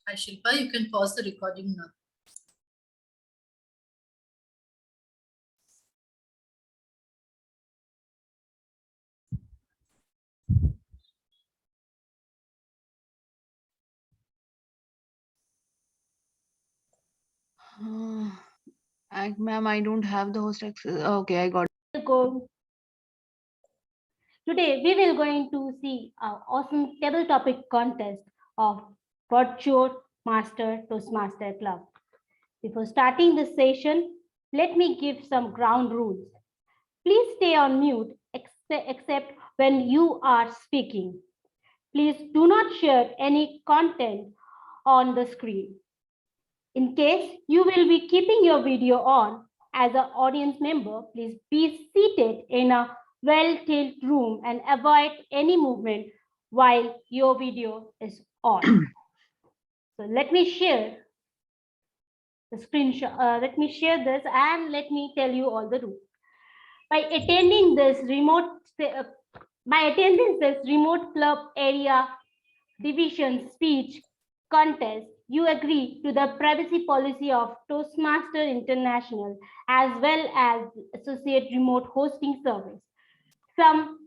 Hi Shilpa, you can pause the recording now. Ma'am, I don't have the host access. Okay, I got it. Go. Today we will going to see our awesome table topic contest of VirtuoMaster Toastmaster Club. Before starting this session, let me give some ground rules. Please stay on mute except when you are speaking. Please do not share any content on the screen. In case you will be keeping your video on as an audience member, please be seated in a well-lit room and avoid any movement while your video is on. So let me share the screenshot. Let me share this and let me tell you all the rules. By attending this remote club area division speech contest, you agree to the privacy policy of Toastmaster International as well as associate remote hosting service. Some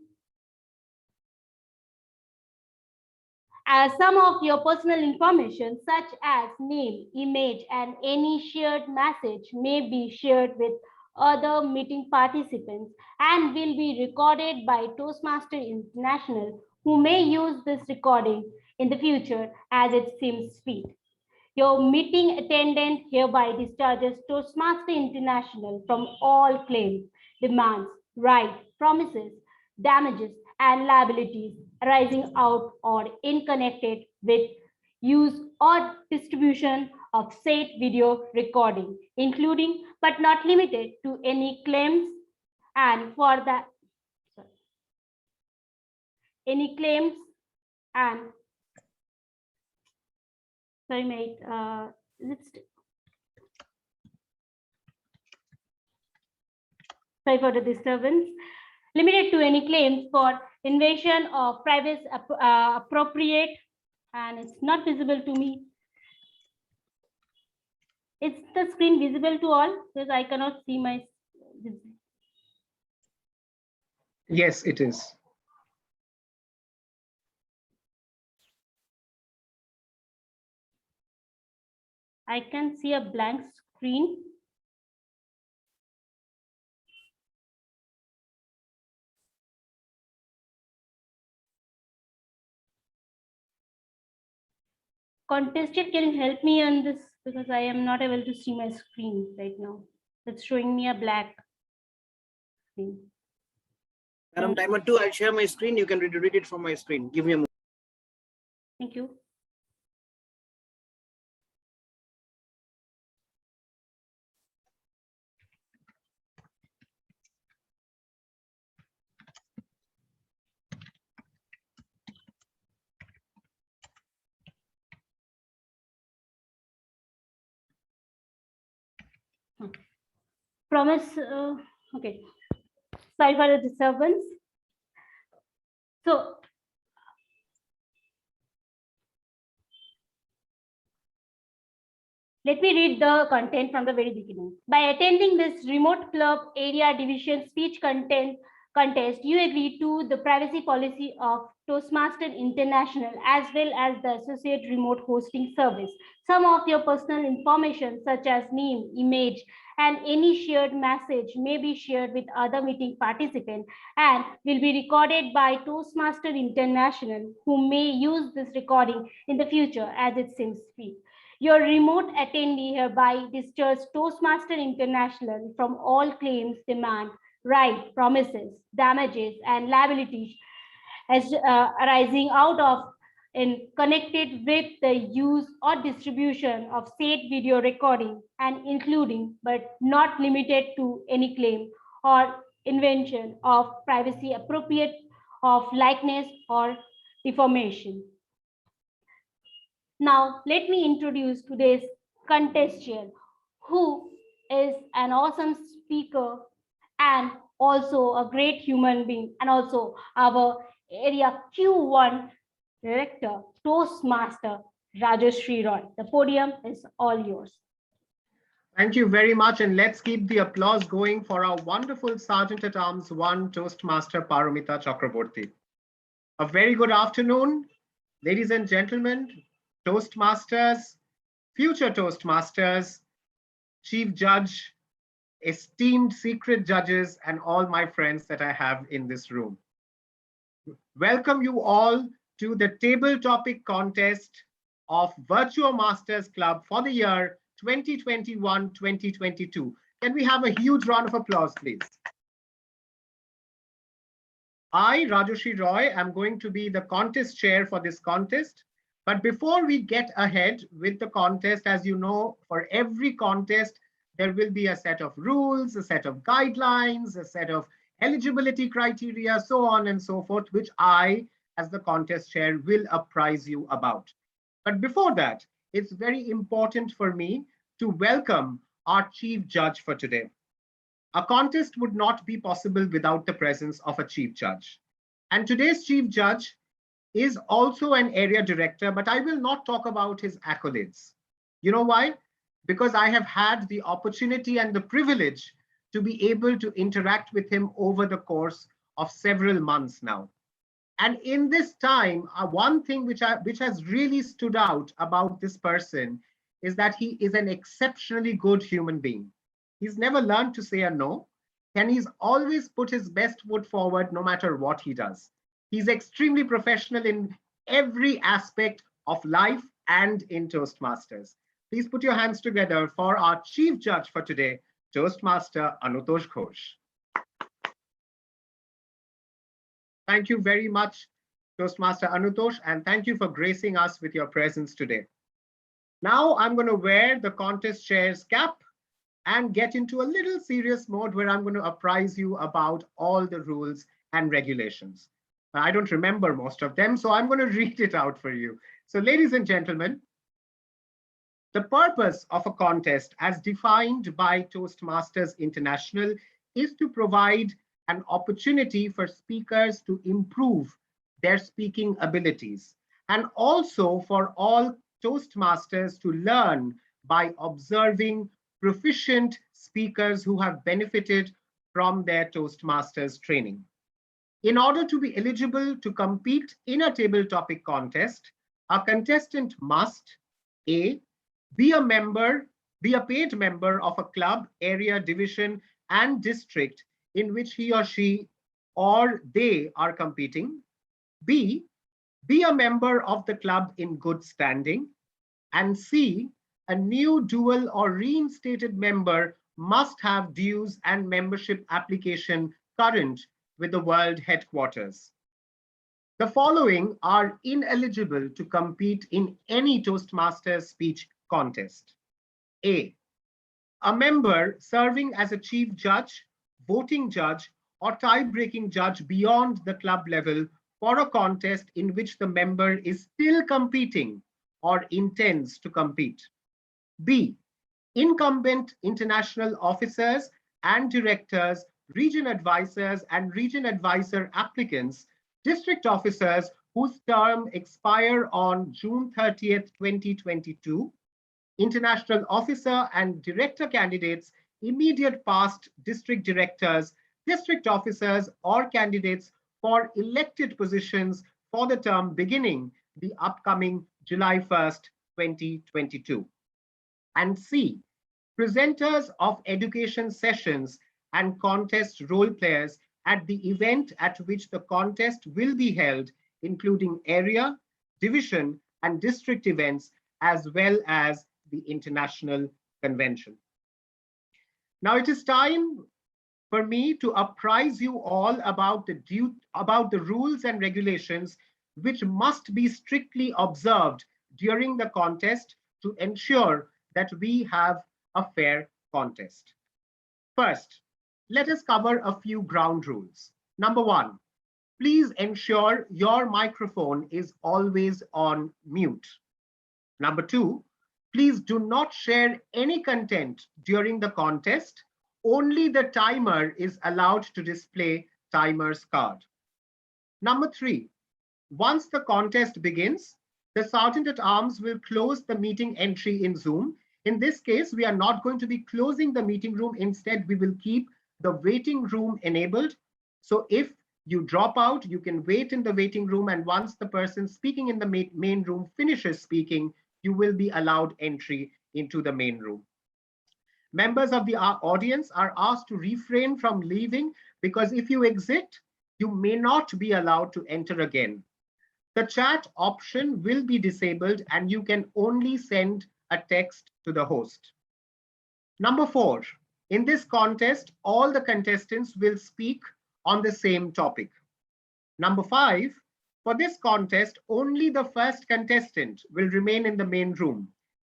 of your personal information, such as name, image, and any shared message, may be shared with other meeting participants and will be recorded by Toastmaster International, who may use this recording in the future as it seems fit. Your meeting attendant hereby discharges Toastmaster International from all claims, demands, rights, promises, damages, and liabilities arising out or in connected with use or distribution of said video recording, including but not limited to any claims and for that any claims and sorry mate sorry for the disturbance, limited to any claims for invasion of privacy appropriate, and it's not visible to me. Is the screen visible to all? Because I cannot see my. Yes, it is. I can see a blank screen. Contestant, can you help me on this? Because I am not able to see my screen right now. It's showing me a black screen. Madam, timer 2, I'll share my screen. You can read it from my screen. Give me a moment. Thank you. Promise. Okay. Sorry for the disturbance. So, let me read the content from the very beginning. By attending this remote club area division speech contest, you agree to the privacy policy of Toastmaster International as well as the associate remote hosting service. Some of your personal information, such as name, image, and any shared message may be shared with other meeting participants and will be recorded by Toastmaster International, who may use this recording in the future as it seems fit. Your remote attendee hereby discharges Toastmaster International from all claims, demand, right, promises, damages, and liabilities as arising out of and connected with the use or distribution of said video recording and including but not limited to any claim or invention of privacy appropriate of likeness or defamation. Now, let me introduce today's contestant, who is an awesome speaker and also a great human being, and also our area Q1 director, Toastmaster, Rajashri Roy. The podium is all yours. Thank you very much. And let's keep the applause going for our wonderful Sergeant at Arms 1 Toastmaster Paramita Chakraborty. A very good afternoon, ladies and gentlemen, Toastmasters, future Toastmasters, Chief Judge, esteemed secret judges, and all my friends that I have in this room. Welcome you all to the table topic contest of VirtuoMasters Club for the year 2021-2022. Can we have a huge round of applause, please? I, Rajashri Roy, am going to be the contest chair for this contest. But before we get ahead with the contest, as you know, for every contest, there will be a set of rules, a set of guidelines, a set of eligibility criteria, so on and so forth, which I, as the contest chair, will apprise you about. But before that, it's very important for me to welcome our chief judge for today. A contest would not be possible without the presence of a chief judge. And today's chief judge is also an area director, but I will not talk about his accolades. You know why? Because I have had the opportunity and the privilege to be able to interact with him over the course of several months now. And in this time, one thing which has really stood out about this person is that he is an exceptionally good human being. He's never learned to say a no, and he's always put his best foot forward no matter what he does. He's extremely professional in every aspect of life and in Toastmasters. Please put your hands together for our chief judge for today, Toastmaster Anutosh Ghosh. Thank you very much, Toastmaster Anutosh, and thank you for gracing us with your presence today. Now I'm going to wear the contest chair's cap and get into a little serious mode where I'm going to apprise you about all the rules and regulations. I don't remember most of them, so I'm going to read it out for you. So ladies and gentlemen, the purpose of a contest as defined by Toastmasters International is to provide an opportunity for speakers to improve their speaking abilities, and also for all Toastmasters to learn by observing proficient speakers who have benefited from their Toastmasters training. In order to be eligible to compete in a table topic contest, a contestant must A, be a paid member of a club, area, division, and district in which he or she or they are competing. B, be a member of the club in good standing. And C, a new dual or reinstated member must have dues and membership application current with the world headquarters. The following are ineligible to compete in any Toastmasters speech contest. A member serving as a chief judge, voting judge, or tie-breaking judge beyond the club level for a contest in which the member is still competing or intends to compete. B, incumbent international officers and directors, region advisors and region advisor applicants, district officers whose term expire on June 30th, 2022, international officer and director candidates, immediate past district directors, district officers, or candidates for elected positions for the term beginning the upcoming July 1st, 2022. And C, presenters of education sessions and contest role players at the event at which the contest will be held, including area, division, and district events, as well as the international convention. Now it is time for me to apprise you all about the rules and regulations which must be strictly observed during the contest to ensure that we have a fair contest. First, let us cover a few ground rules. Number one, please ensure your microphone is always on mute. Number two, please do not share any content during the contest. Only the timer is allowed to display timer's card. Number three, once the contest begins, the Sergeant at Arms will close the meeting entry in Zoom. In this case, we are not going to be closing the meeting room. Instead, we will keep the waiting room enabled. So if you drop out, you can wait in the waiting room, and once the person speaking in the main room finishes speaking, you will be allowed entry into the main room. Members of the audience are asked to refrain from leaving, because if you exit, you may not be allowed to enter again. The chat option will be disabled and you can only send a text to the host. Number 4, in this contest, all the contestants will speak on the same topic. Number 5, for this contest, only the first contestant will remain in the main room.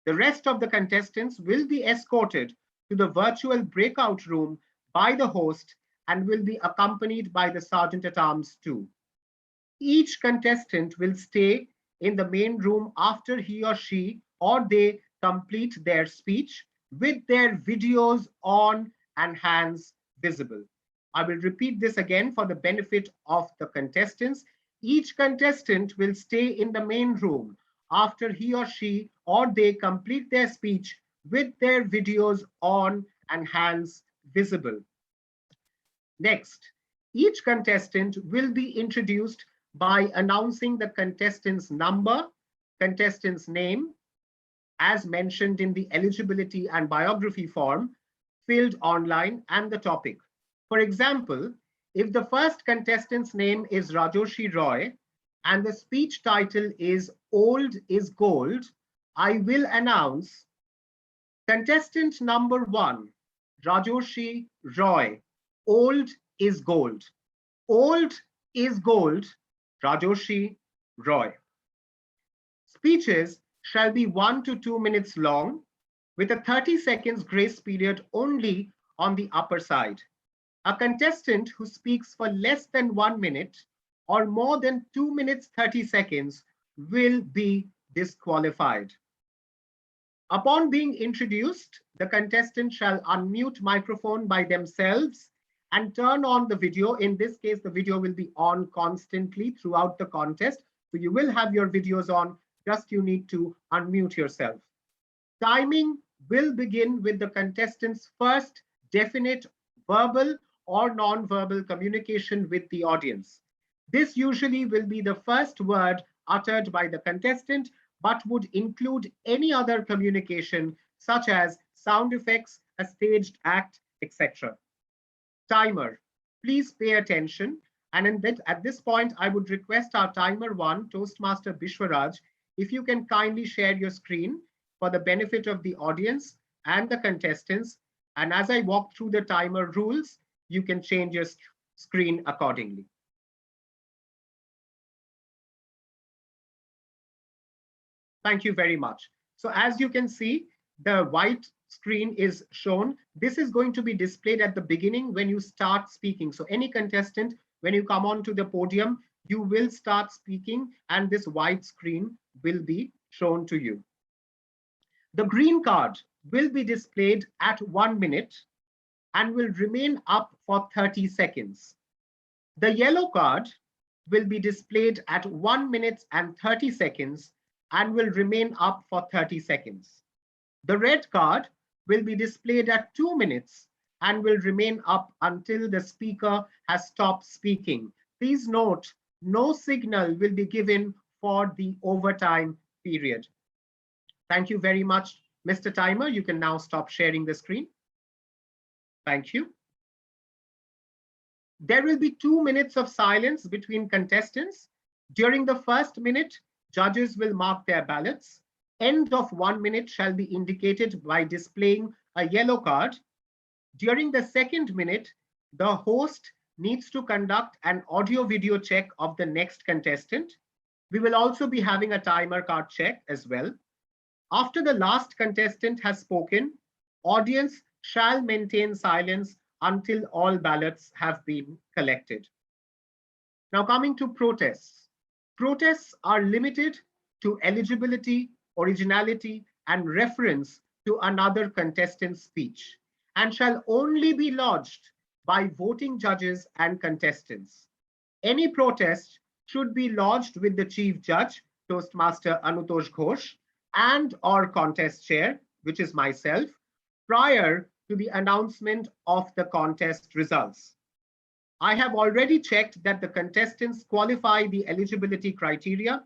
The rest of the contestants will be escorted to the virtual breakout room by the host and will be accompanied by the Sergeant at Arms too. Each contestant will stay in the main room after he or she or they complete their speech with their videos on and hands visible. I will repeat this again for the benefit of the contestants. Each contestant will stay in the main room after he or she or they complete their speech with their videos on and hands visible. Next, each contestant will be introduced by announcing the contestant's number, contestant's name, as mentioned in the eligibility and biography form filled online, and the topic. For example, if the first contestant's name is Rajoshi Roy and the speech title is Old is Gold, I will announce contestant number 1, Rajoshi Roy, Old is Gold. Old is Gold, Rajoshi Roy. Speeches shall be 1 to 2 minutes long, with a 30 seconds grace period only on the upper side. A contestant who speaks for less than 1 minute or more than 2 minutes 30 seconds will be disqualified. Upon being introduced, the contestant shall unmute microphone by themselves and turn on the video. In this case, the video will be on constantly throughout the contest. So you will have your videos on, just you need to unmute yourself. Timing will begin with the contestant's first definite verbal or non-verbal communication with the audience. This usually will be the first word uttered by the contestant, but would include any other communication such as sound effects, a staged act, etc. Timer, please pay attention. And at this point, I would request our timer 1, Toastmaster Bishwaraj, if you can kindly share your screen for the benefit of the audience and the contestants. And as I walk through the timer rules, you can change your screen accordingly. Thank you very much. So as you can see, the white screen is shown. This is going to be displayed at the beginning when you start speaking. So any contestant, when you come onto the podium, you will start speaking and this white screen will be shown to you. The green card will be displayed at 1 minute and will remain up for 30 seconds. The yellow card will be displayed at 1 minute and 30 seconds and will remain up for 30 seconds. The red card will be displayed at 2 minutes and will remain up until the speaker has stopped speaking. Please note, no signal will be given for the overtime period. Thank you very much, Mr. Timer. You can now stop sharing the screen. Thank you. There will be 2 minutes of silence between contestants. During the first minute, judges will mark their ballots. End of 1 minute shall be indicated by displaying a yellow card. During the second minute, the host needs to conduct an audio-video check of the next contestant. We will also be having a timer card check as well. After the last contestant has spoken, audience shall maintain silence until all ballots have been collected. Now coming to protests. Protests are limited to eligibility, originality, and reference to another contestant's speech, and shall only be lodged by voting judges and contestants. Any protest should be lodged with the chief judge, Toastmaster Anutosh Ghosh, and our contest chair, which is myself, prior to the announcement of the contest results. I have already checked that the contestants qualify the eligibility criteria.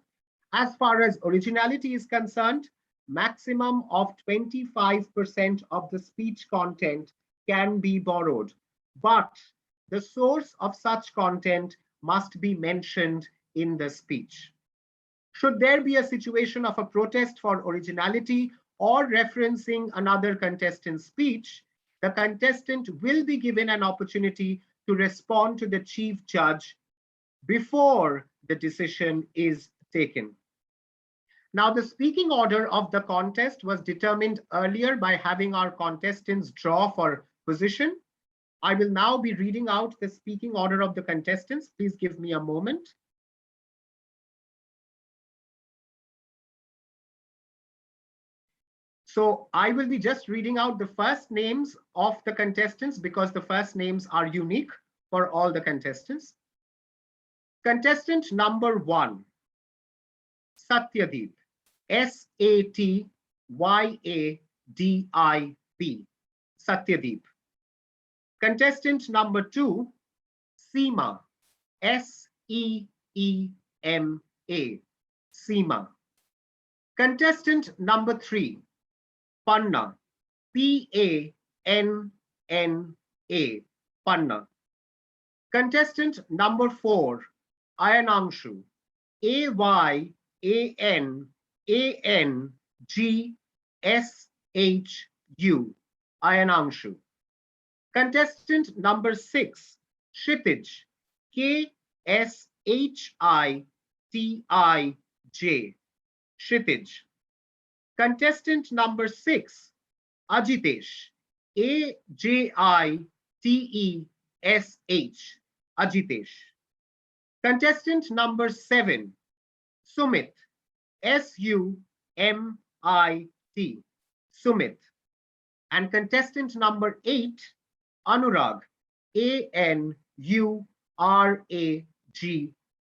As far as originality is concerned, maximum of 25% of the speech content can be borrowed, but the source of such content must be mentioned in the speech. Should there be a situation of a protest for originality or referencing another contestant's speech, the contestant will be given an opportunity to respond to the chief judge before the decision is taken. Now, the speaking order of the contest was determined earlier by having our contestants draw for position. I will now be reading out the speaking order of the contestants. Please give me a moment. So I will be just reading out the first names of the contestants because the first names are unique for all the contestants. Contestant number 1, Satyadip, Satyadip, Satyadip. Contestant number 2, Seema, Seema, Seema. Contestant number 3, Panna, Panna, Panna. Contestant number 4, Ayanangshu, Ayanangshu, Ayanangshu. Contestant number 6, Kshitij, Kshitij, Kshitij. Contestant number 6, Ajitesh, Ajitesh, Ajitesh. Contestant number 7, Sumit, Sumit, Sumit. And contestant number 8, Anurag, Anurag,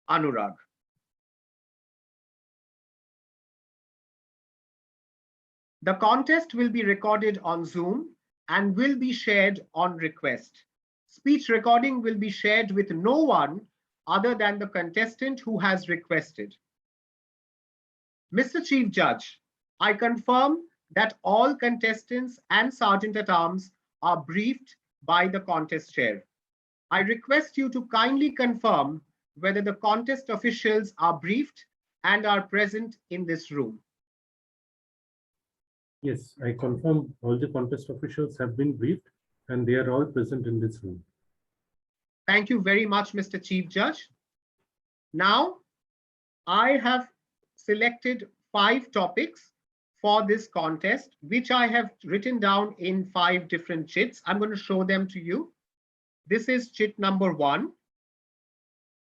Anurag. The contest will be recorded on Zoom and will be shared on request. Speech recording will be shared with no one other than the contestant who has requested. Mr. Chief Judge, I confirm that all contestants and Sergeant at Arms are briefed by the contest chair. I request you to kindly confirm whether the contest officials are briefed and are present in this room. Yes, I confirm all the contest officials have been briefed and they are all present in this room. Thank you very much, Mr. Chief Judge. Now, I have selected 5 topics for this contest, which I have written down in 5 different chits. I'm going to show them to you. This is chit number 1.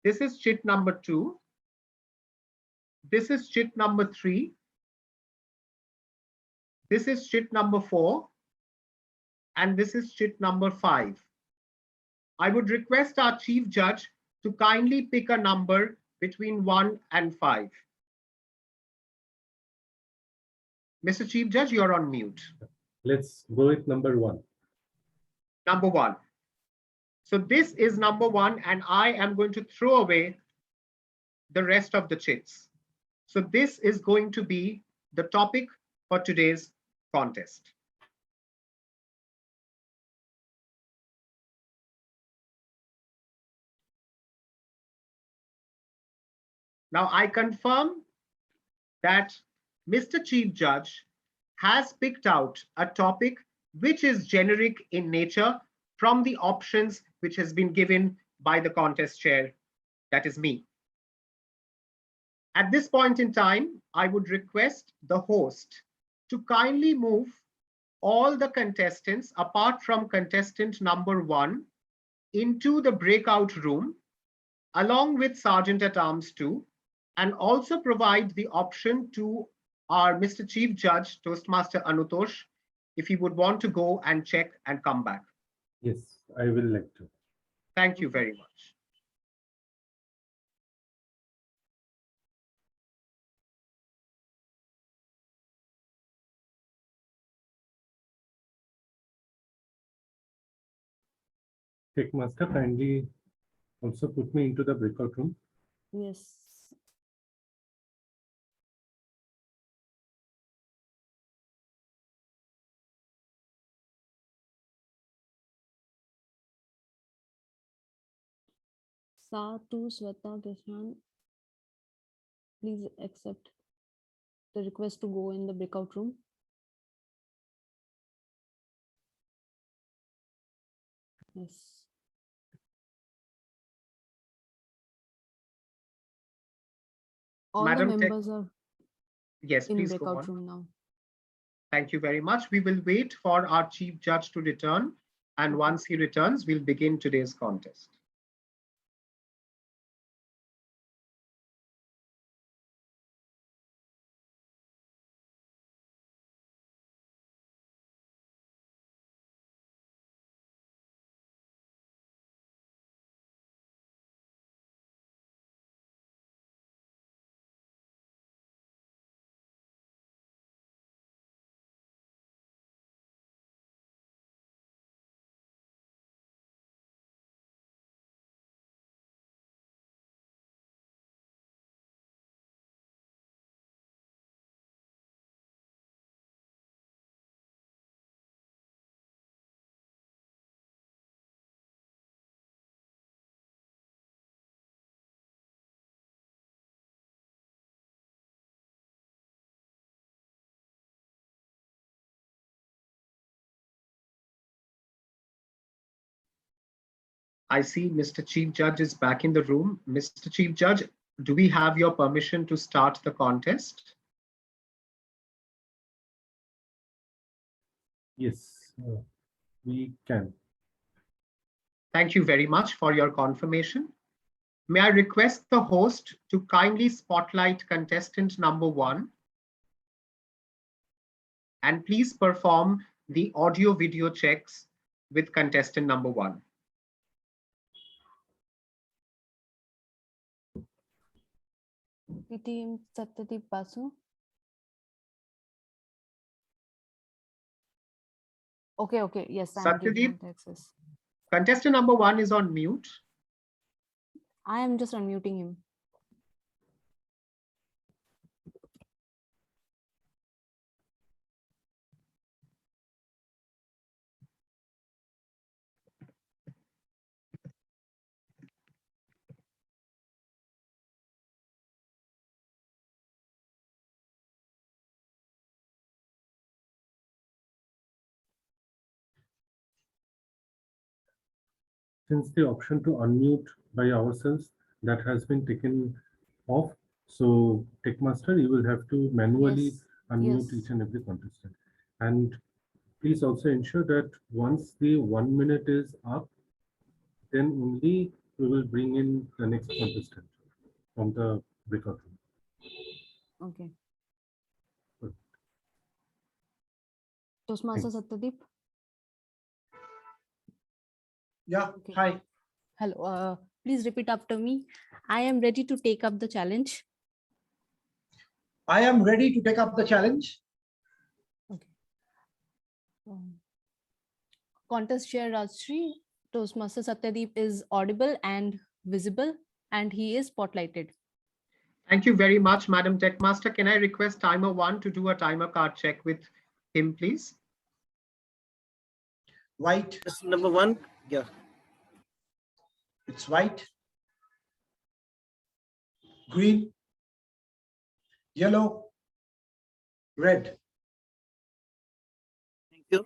This is chit number 2. This is chit number 3. This is chit number 4. And this is chit number 5. I would request our Chief Judge to kindly pick a number between 1 and 5. Mr. Chief Judge, you're on mute. Let's go with number 1. Number 1. So this is number 1, and I am going to throw away the rest of the chits. So this is going to be the topic for today's contest. Now I confirm that Mr. Chief Judge has picked out a topic which is generic in nature from the options which has been given by the contest chair, that is me. At this point in time, I would request the host to kindly move all the contestants apart from contestant number 1 into the breakout room along with Sergeant at Arms 2, and also provide the option to our Mr. Chief Judge, Toastmaster Anutosh, if he would want to go and check and come back. Yes, I will like to. Thank you very much. Tech Master, kindly also put me into the breakout room. Yes. Satu Sweta Krishnan, please accept the request to go in the breakout room. Yes. All Madam the Tech- members are Yes, in please go breakout on. room now. Thank you very much. We will wait for our Chief Judge to return. And once he returns, we'll begin today's contest. I see Mr. Chief Judge is back in the room. Mr. Chief Judge, do we have your permission to start the contest? Yes, we can. Thank you very much for your confirmation. May I request the host to kindly spotlight contestant number 1 and please perform the audio video checks with contestant number 1. Team Satya Basu. Okay, yes, I'm giving Satyajit, the access. contestant number 1 is on mute. I am just unmuting him. Since the option to unmute by ourselves, that has been taken off. So Tech Master, you will have to manually Yes, unmute yes. each and every contestant. And please also ensure that once the 1 minute is up, then only we will bring in the next contestant from the breakout room. Okay. Good. Toastmaster Thanks. Satyadeep. Yeah, Okay. hi. Hello. Please repeat after me. I am ready to take up the challenge. I am ready to take up the challenge. Okay. Contest chair Rajshri, Toastmaster Satyadeep is audible and visible, and he is spotlighted. Thank you very much, Madam Tech Master. Can I request timer 1 to do a timer card check with him, please? White, That's number 1. Yeah. it's white. Green, yellow, red. Thank you.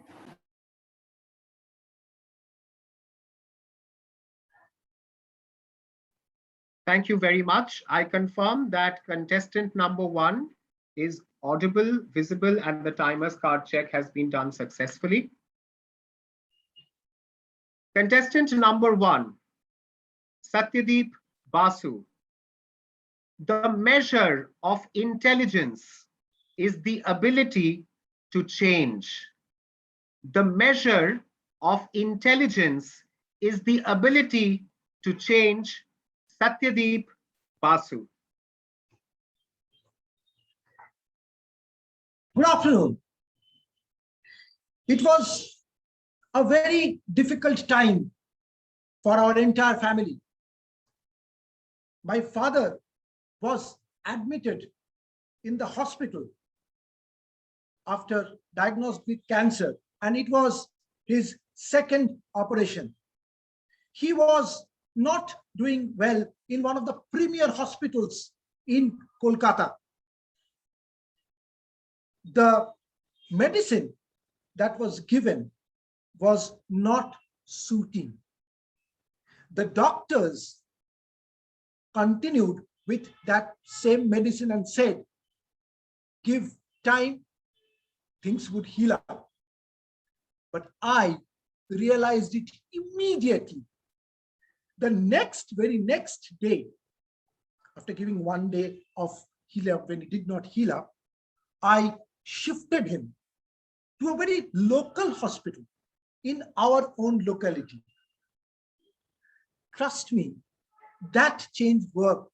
Thank you very much. I confirm that contestant number 1 is audible, visible, and the timer's card check has been done successfully. Contestant number 1, Satyadeep Basu. The measure of intelligence is the ability to change. The measure of intelligence is the ability to change. Satyadeep Basu. Good afternoon. It was a very difficult time for our entire family. My father was admitted in the hospital after diagnosed with cancer, and it was his second operation. He was not doing well in one of the premier hospitals in Kolkata. The medicine that was given was not suiting. The doctors continued with that same medicine and said, give time, things would heal up. But I realized it immediately. The very next day, after giving 1 day of heal up, when he did not heal up, I shifted him to a very local hospital in our own locality. Trust me, that change worked,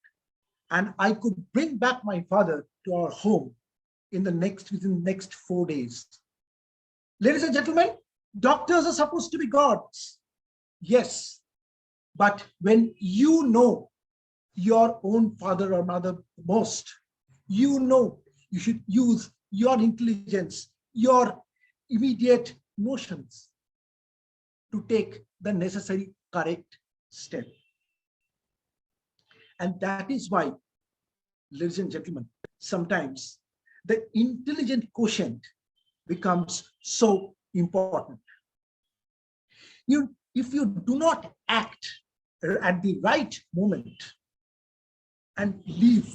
and I could bring back my father to our home within the next 4 days. Ladies and gentlemen, doctors are supposed to be gods. Yes, but when you know your own father or mother most, you know you should use your intelligence, your immediate notions to take the necessary correct step. And that is why, ladies and gentlemen, sometimes the intelligent quotient becomes so important. If you do not act at the right moment and leave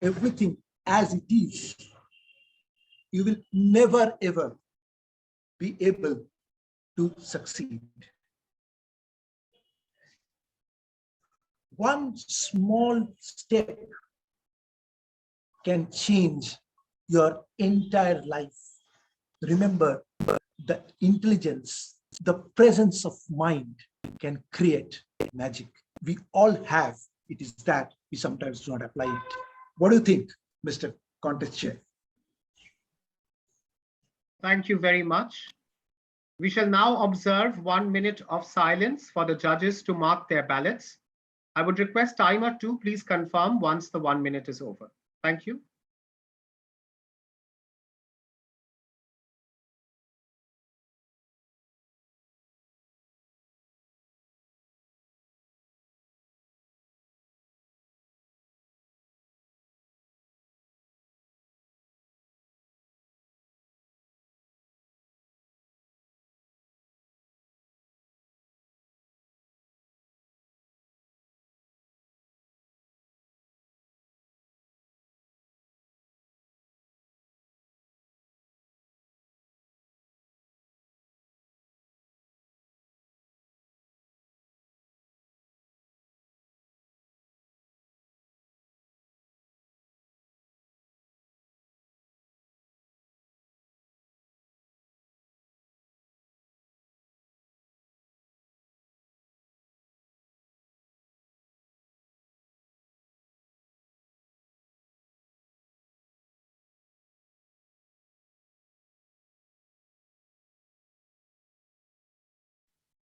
everything as it is, you will never ever be able to succeed. One small step can change your entire life. Remember, the intelligence, the presence of mind can create magic. We all have. It is that we sometimes do not apply it. What do you think, Mr. Contest Chair? Thank you very much. We shall now observe 1 minute of silence for the judges to mark their ballots. I would request timer 2, please confirm once the 1 minute is over. Thank you.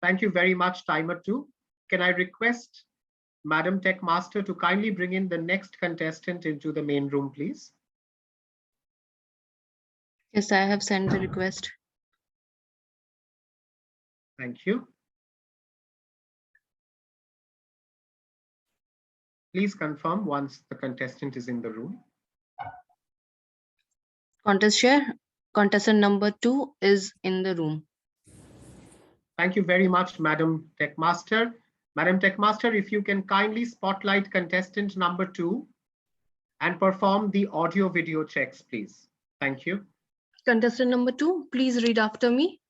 Thank you very much, timer 2. Can I request Madam Tech Master to kindly bring in the next contestant into the main room, please? Yes, I have sent the request. Thank you. Please confirm once the contestant is in the room. Contest chair, contestant number 2 is in the room. Thank you very much, Madam Tech Master. Madam Tech Master, if you can kindly spotlight contestant number 2 and perform the audio video checks, please. Thank you. Contestant number 2, please read after me.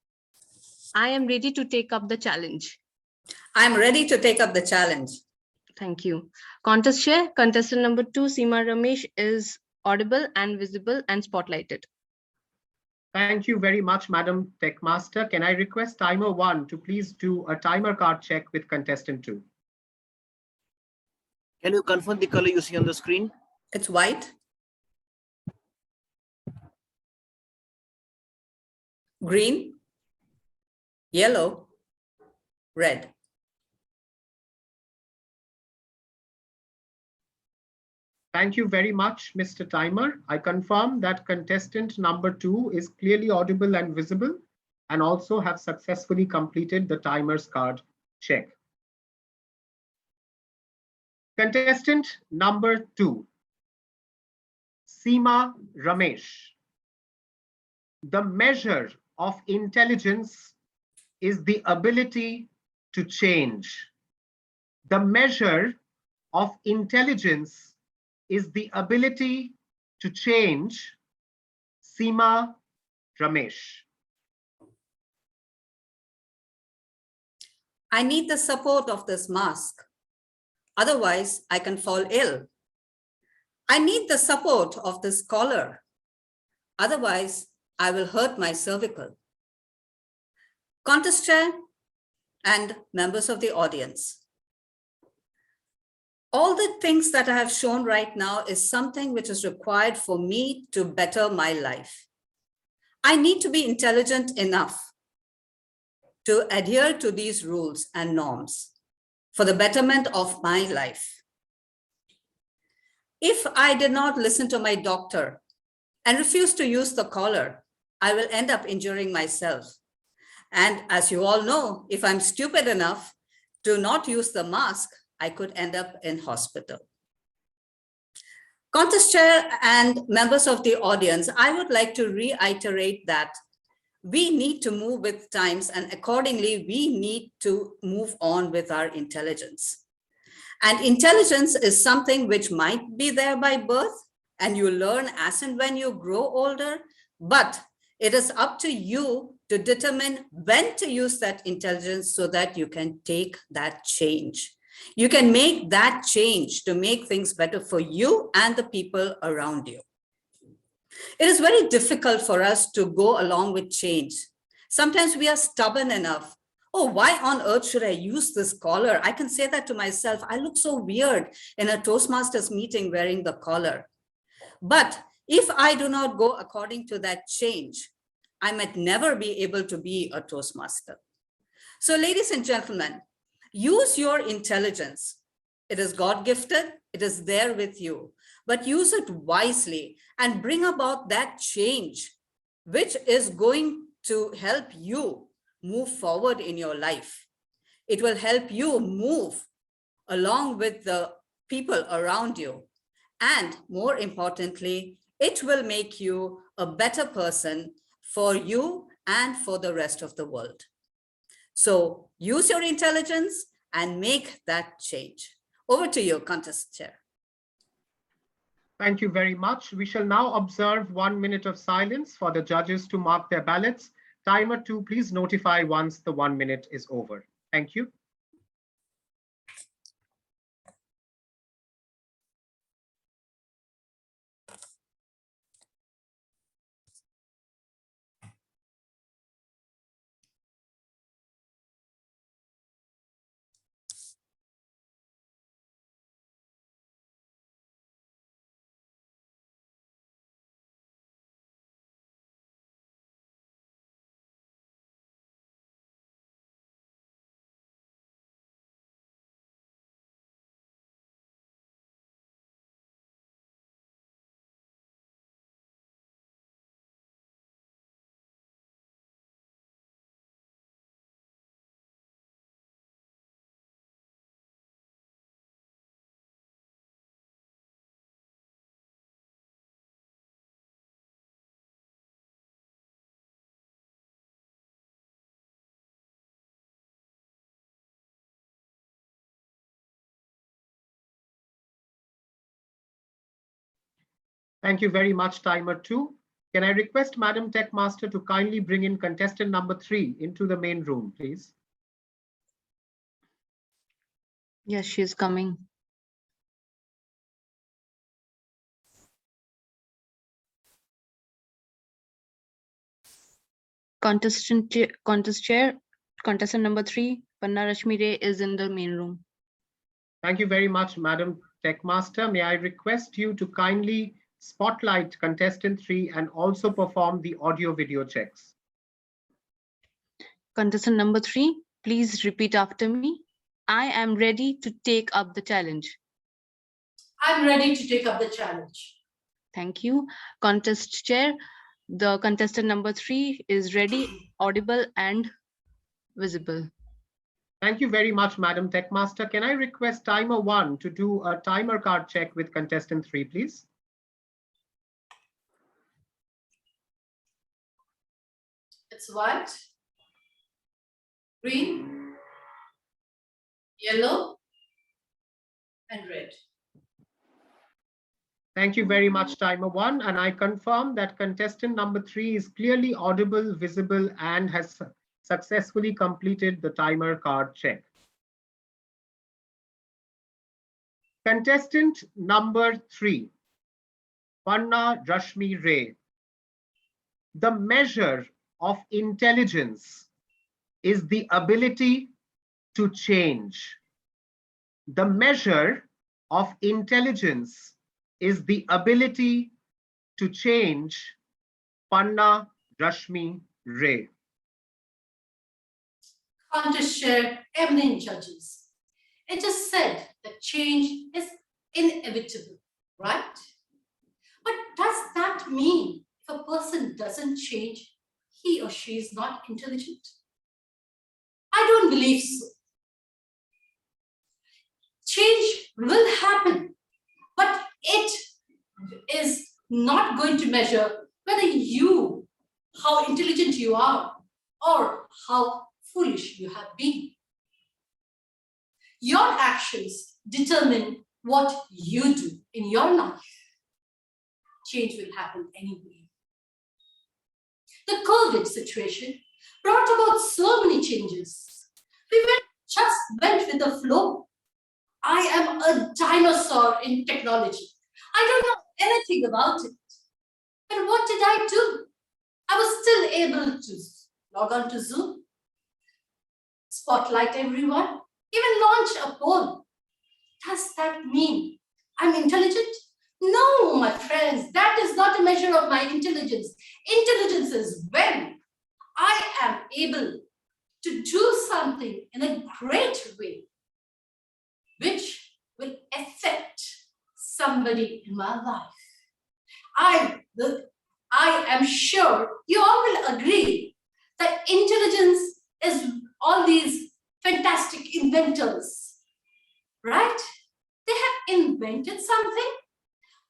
I am ready to take up the challenge. I am ready to take up the challenge. Thank you. Contest chair, contestant number 2, Seema Ramesh, is audible and visible and spotlighted. Thank you very much, Madam Tech Master. Can I request timer 1 to please do a timer card check with contestant 2? Can you confirm the color you see on the screen? It's white, green, yellow, red. Thank you very much, Mr. Timer. I confirm that contestant number 2 is clearly audible and visible and also have successfully completed the timer's card check. Contestant number 2, Seema Ramesh. The measure of intelligence is the ability to change. The measure of intelligence is the ability to change. Seema Ramesh. I need the support of this mask. Otherwise, I can fall ill. I need the support of this collar. Otherwise, I will hurt my cervical. Contest chair and members of the audience. All the things that I have shown right now is something which is required for me to better my life. I need to be intelligent enough to adhere to these rules and norms for the betterment of my life. If I did not listen to my doctor and refuse to use the collar, I will end up injuring myself. And as you all know, if I'm stupid enough to not use the mask, I could end up in hospital. Contest chair and members of the audience, I would like to reiterate that we need to move with times, and accordingly, we need to move on with our intelligence. And intelligence is something which might be there by birth, and you learn as and when you grow older, but it is up to you to determine when to use that intelligence so that you can take that change. You can make that change to make things better for you and the people around you. It is very difficult for us to go along with change. Sometimes we are stubborn enough. Oh, why on earth should I use this collar? I can say that to myself. I look so weird in a Toastmasters meeting wearing the collar. But if I do not go according to that change, I might never be able to be a Toastmaster. So ladies and gentlemen, use your intelligence. It is God-gifted, it is there with you, but use it wisely and bring about that change, which is going to help you move forward in your life. It will help you move along with the people around you. And more importantly, it will make you a better person for you and for the rest of the world. So use your intelligence and make that change. Over to you, contest chair. Thank you very much. We shall now observe 1 minute of silence for the judges to mark their ballots. Timer 2, please notify once the 1 minute is over. Thank you. Thank you very much, Timer 2. Can I request Madam Tech Master to kindly bring in contestant number 3 into the main room, please? Yes, she's coming. Contest chair, contestant number 3, Panna Rashmi Ray is in the main room. Thank you very much, Madam Tech Master. May I request you to kindly spotlight contestant 3 and also perform the audio video checks. Contestant number 3, please repeat after me. I am ready to take up the challenge. I'm ready to take up the challenge. Thank you. Contest chair, the contestant number 3 is ready, audible and visible. Thank you very much, Madam Techmaster. Can I request timer 1 to do a timer card check with contestant 3, please? It's white, green, yellow, and red. Thank you very much, timer 1. And I confirm that contestant number 3 is clearly audible, visible, and has successfully completed the timer card check. Contestant number 3, Panna Rashmi Ray. The measure of intelligence is the ability to change. The measure of intelligence is the ability to change. Panna Rashmi Ray. Contest chair, eminent judges. It just said that change is inevitable, right? But does that mean if a person doesn't change, he or she is not intelligent? I don't believe so. Change will happen, but it is not going to measure whether how intelligent you are or how foolish you have been. Your actions determine what you do in your life. Change will happen anyway. The COVID situation brought about so many changes. We just went with the flow. I am a dinosaur in technology. I don't know anything about it. But what did I do? I was still able to log on to Zoom, spotlight everyone, even launch a poll. Does that mean I'm intelligent? No, my friends, that is not a measure of my intelligence. Intelligence is when I am able to do something in a great way, which will affect somebody in my life. I am sure you all will agree that intelligence is all these fantastic inventors, right? They have invented something,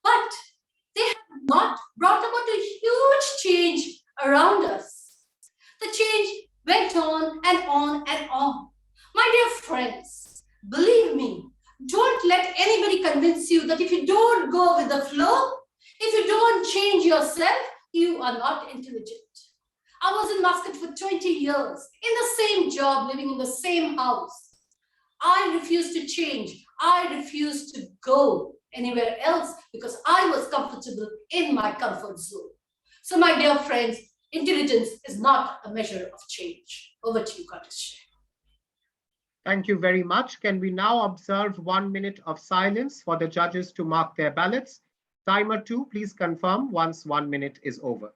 but they have not brought about a huge change around us. The change went on and on and on. My dear friends, believe me, don't let anybody convince you that if you don't go with the flow, if you don't change yourself, you are not intelligent. I was in Muscat for 20 years, in the same job, living in the same house. I refused to change. I refused to go anywhere else because I was comfortable in my comfort zone. So my dear friends, intelligence is not a measure of change. Over to you, Contest. Thank you very much. Can we now observe 1 minute of silence for the judges to mark their ballots? Timer 2, please confirm once 1 minute is over.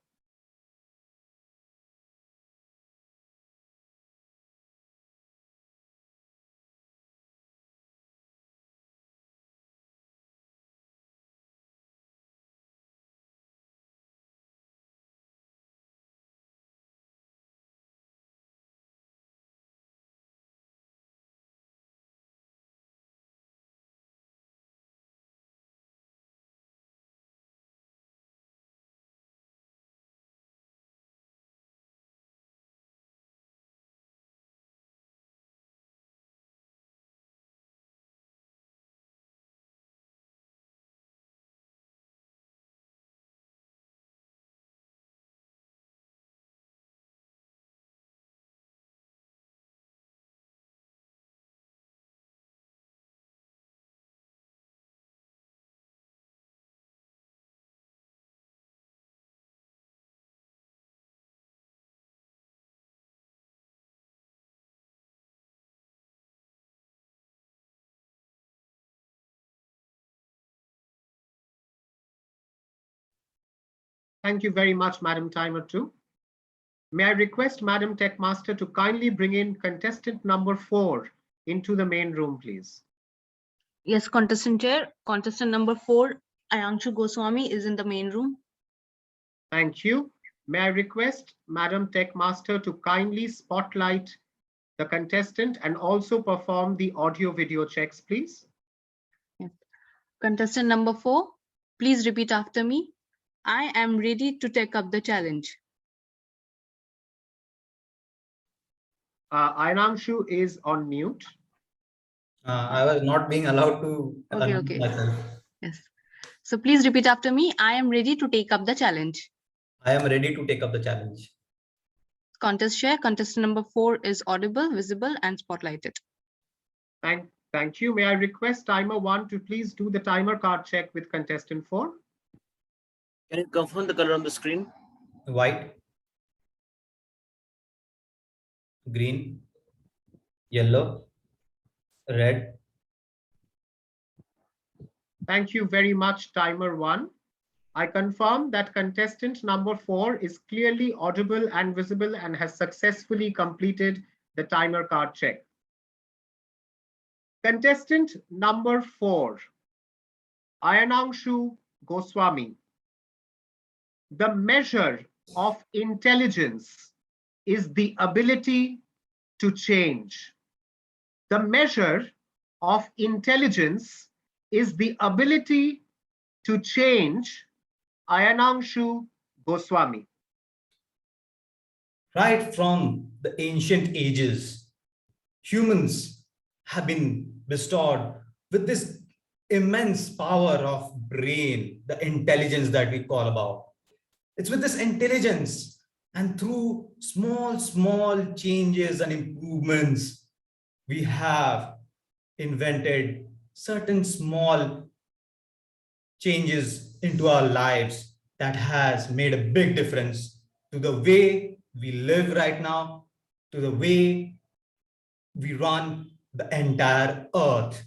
Thank you very much, Madam Timer 2. May I request Madam Techmaster to kindly bring in contestant number 4 into the main room, please. Yes, contestant chair. Contestant number 4, Ayanshu Goswami, is in the main room. Thank you. May I request Madam Tech Master to kindly spotlight the contestant and also perform the audio video checks, please. Yes. Contestant number 4, please repeat after me. I am ready to take up the challenge. Ainanshu is on mute. I was not being allowed to unmute Okay. myself. Yes. So please repeat after me. I am ready to take up the challenge. I am ready to take up the challenge. Contest chair. Contestant number 4 is audible, visible, and spotlighted. Thank you. May I request timer 1 to please do the timer card check with contestant 4? Can you confirm the color on the screen? White, green, yellow, red. Thank you very much, timer 1. I confirm that contestant number 4 is clearly audible and visible and has successfully completed the timer card check. Contestant number 4, Ayanangshu Goswami. The measure of intelligence is the ability to change. The measure of intelligence is the ability to change. Ayanangshu Goswami. Right from the ancient ages, humans have been bestowed with this immense power of brain, the intelligence that we call about. It's with this intelligence and through small changes and improvements, we have invented certain small changes into our lives that has made a big difference to the way we live right now, to the way we run the entire earth.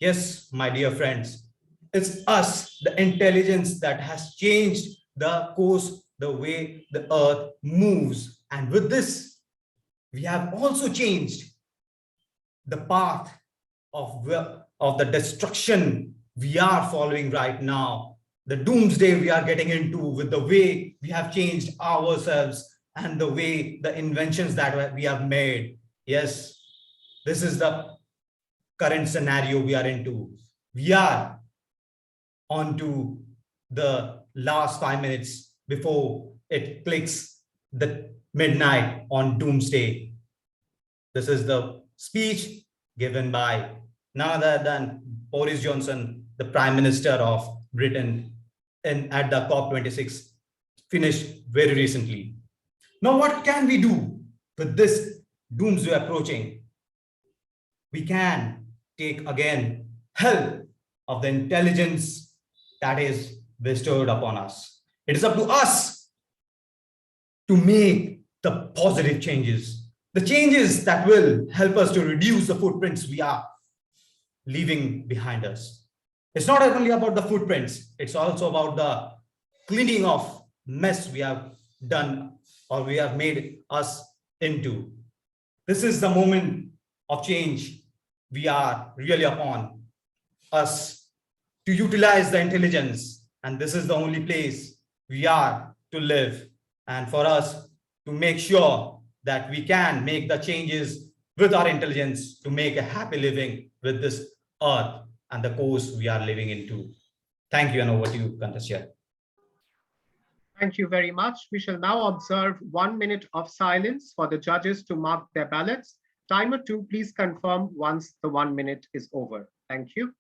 Yes, my dear friends, it's us, the intelligence, that has changed the course, the way the earth moves. And with this, we have also changed the path of the destruction we are following right now, the doomsday we are getting into, with the way we have changed ourselves and the way the inventions that we have made. Yes, this is the current scenario we are into. We are on to the last 5 minutes before it clicks the midnight on doomsday. This is the speech given by none other than Boris Johnson, the Prime Minister of Britain, at the COP26 finished very recently. Now, what can we do with this doomsday approaching? We can take again help of the intelligence that is bestowed upon us. It is up to us to make the positive changes, the changes that will help us to reduce the footprints we are leaving behind us. It's not only about the footprints, it's also about the cleaning of mess we have done or we have made us into. This is the moment of change we are really upon us to utilize the intelligence. And this is the only place we are to live. And for us to make sure that we can make the changes with our intelligence to make a happy living with this earth and the course we are living into. Thank you, and over to you, Kantasya. Thank you very much. We shall now observe 1 minute of silence for the judges to mark their ballots. Timer 2, please confirm once the 1 minute is over. Thank you.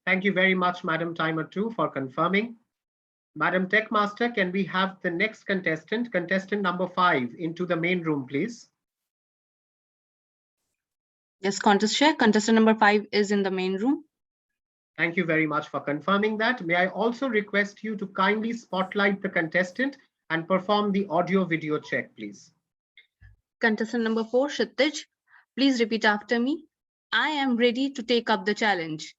Thank you very much, Madam Timer 2, for confirming. Madam Techmaster, can we have the next contestant, contestant number 5, into the main room, please? Yes, contest chair. Contestant number 5 is in the main room. Thank you very much for confirming that. May I also request you to kindly spotlight the contestant and perform the audio video check, please. Contestant number 4, Kshitij, please repeat after me. I am ready to take up the challenge.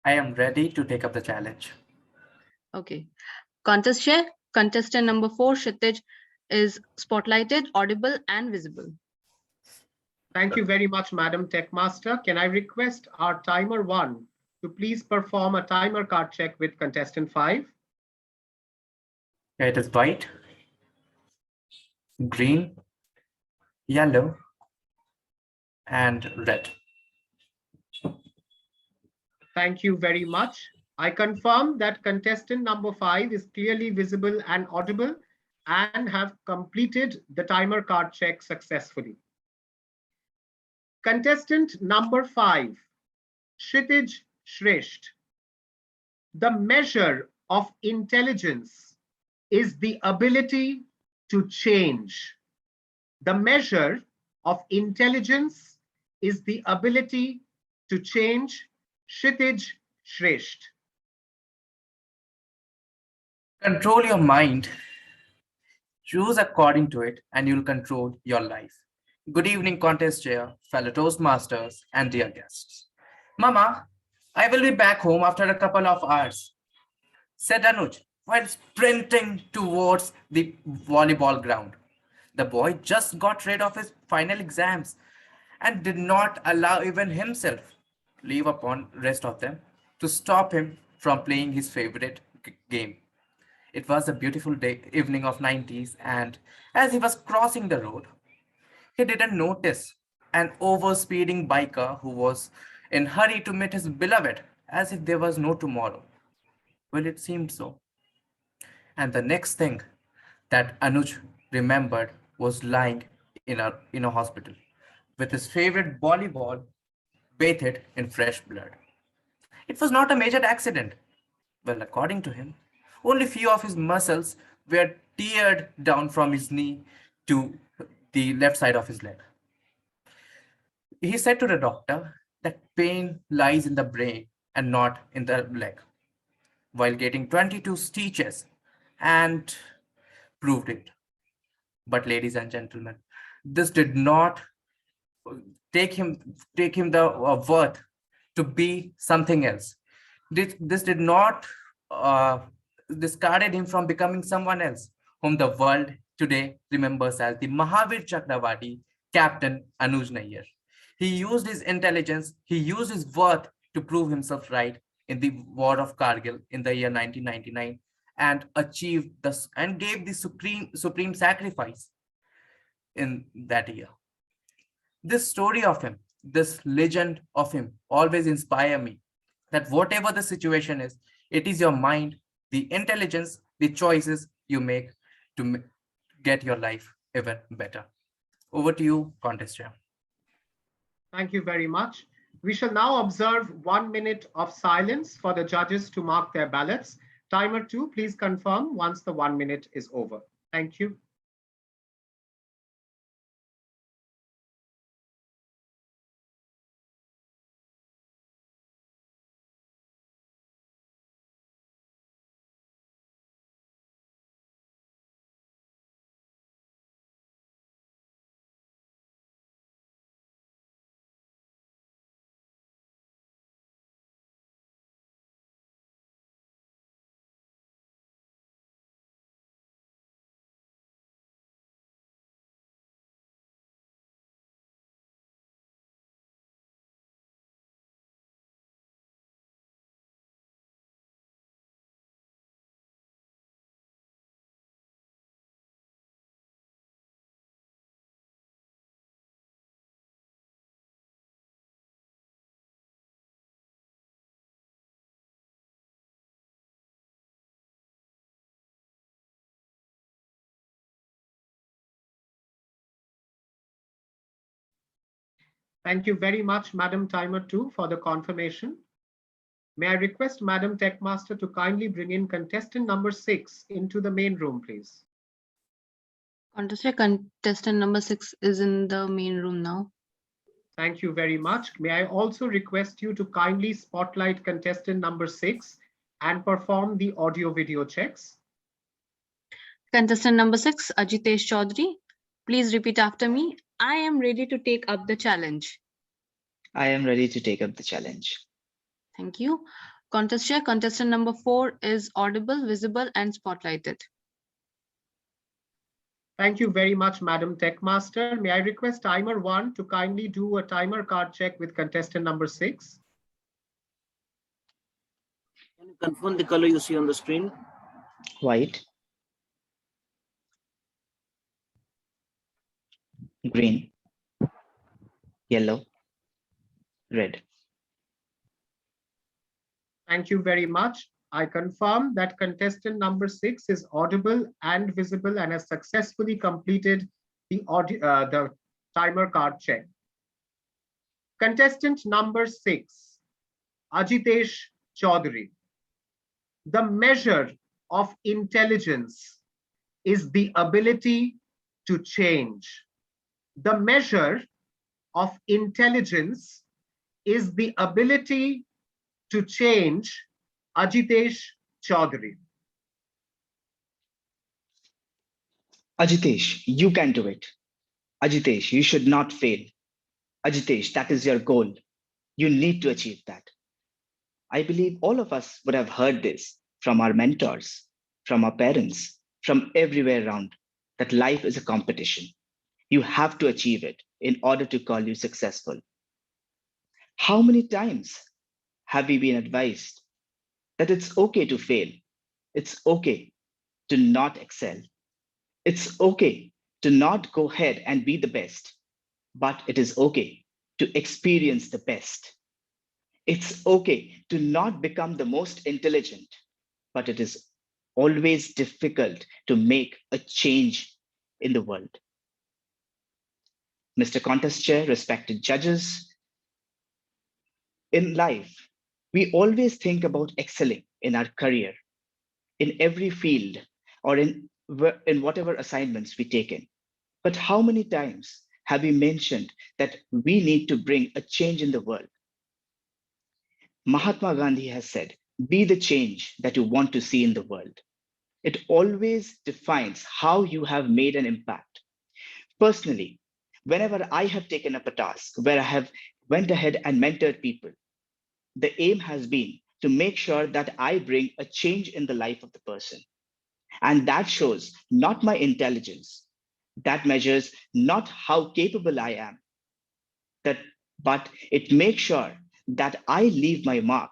I am ready to take up the challenge. Okay. Contest chair, contestant number 4, Kshitij, is spotlighted, audible, and visible. Thank you very much, Madam Techmaster. Can I request our timer 1 to please perform a timer card check with contestant 5? It is white, green, yellow, and red. Thank you very much. I confirm that contestant number 5 is clearly visible and audible and have completed the timer card check successfully. Contestant number 5, Kshitij Shresht. The measure of intelligence is the ability to change. The measure of intelligence is the ability to change. Kshitij Shresht. Control your mind. Choose according to it, and you'll control your life. Good evening, contest chair, fellow Toastmasters, and dear guests. Mama, I will be back home after a couple of hours, said Anuj while sprinting towards the volleyball ground. The boy just got rid of his final exams and did not allow even himself, leave upon rest of them, to stop him from playing his favorite game. It was a beautiful day, evening of 90s, and as he was crossing the road, he didn't notice an overspeeding biker who was in hurry to meet his beloved as if there was no tomorrow. Well, it seemed so. And the next thing that Anuj remembered was lying in a hospital with his favorite volleyball bathed in fresh blood. It was not a major accident. Well, according to him, only few of his muscles were teared down from his knee to the left side of his leg. He said to the doctor that pain lies in the brain and not in the leg, while getting 22 stitches and proved it. But ladies and gentlemen, this did not take him the worth to be something else. This did not discarded him from becoming someone else, whom the world today remembers as the Mahavir Chakravarti Captain Anuj Nayyar. He used his intelligence, he used his worth to prove himself right in the war of Kargil in the year 1999 and achieved this and gave the supreme sacrifice in that year. This story of him, this legend of him always inspire me that whatever the situation is, it is your mind, the intelligence, the choices you make to get your life even better. Over to you, contest chair. Thank you very much. We shall now observe 1 minute of silence for the judges to mark their ballots. Timer 2, please confirm once the 1 minute is over. Thank you. Thank you very much, Madam Timer 2, for the confirmation. May I request Madam Techmaster to kindly bring in contestant number 6 into the main room, please. Contestant number 6 is in the main room now. Thank you very much. May I also request you to kindly spotlight contestant number 6 and perform the audio video checks. Contestant number 6, Ajitesh Chaudhary. Please repeat after me. I am ready to take up the challenge. I am ready to take up the challenge. Thank you. Contest chair, contestant number 4 is audible, visible, and spotlighted. Thank you very much, Madam Techmaster. May I request timer 1 to kindly do a timer card check with contestant number 6? Can you confirm the color you see on the screen? White, green, yellow, red. Thank you very much. I confirm that contestant number 6 is audible and visible and has successfully completed the timer card check. Contestant number 6, Ajitesh Chaudhary. The measure of intelligence is the ability to change. The measure of intelligence is the ability to change. Ajitesh Chaudhary. Ajitesh, you can do it. Ajitesh, you should not fail. Ajitesh, that is your goal. You need to achieve that. I believe all of us would have heard this from our mentors, from our parents, from everywhere around, that life is a competition. You have to achieve it in order to call you successful. How many times have we been advised that it's okay to fail? It's okay to not excel. It's okay to not go ahead and be the best, but it is okay to experience the best. It's okay to not become the most intelligent, but it is always difficult to make a change in the world. Mr. Contest Chair, respected judges, in life, we always think about excelling in our career, in every field, or in whatever assignments we take in. But how many times have we mentioned that we need to bring a change in the world? Mahatma Gandhi has said, be the change that you want to see in the world. It always defines how you have made an impact. Personally, whenever I have taken up a task where I have went ahead and mentored people, the aim has been to make sure that I bring a change in the life of the person. And that shows not my intelligence, that measures not how capable I am, but it makes sure that I leave my mark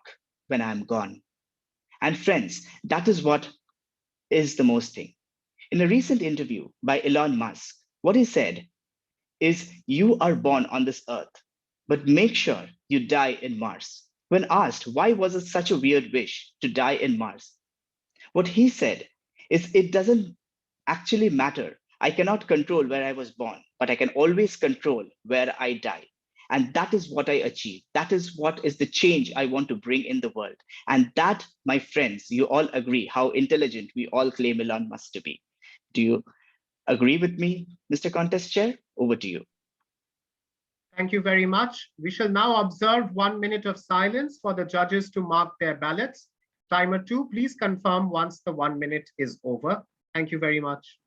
when I'm gone. And friends, that is what is the most thing. In a recent interview by Elon Musk, what he said is, you are born on this earth, but make sure you die in Mars. When asked why was it such a weird wish to die in Mars, what he said is, it doesn't actually matter. I cannot control where I was born, but I can always control where I die. And that is what I achieve. That is what is the change I want to bring in the world. And that, my friends, you all agree how intelligent we all claim Elon Musk to be. Do you agree with me, Mr. Contest Chair? Over to you. Thank you very much. We shall now observe 1 minute of silence for the judges to mark their ballots. Timer 2, please confirm once the 1 minute is over. Thank you very much.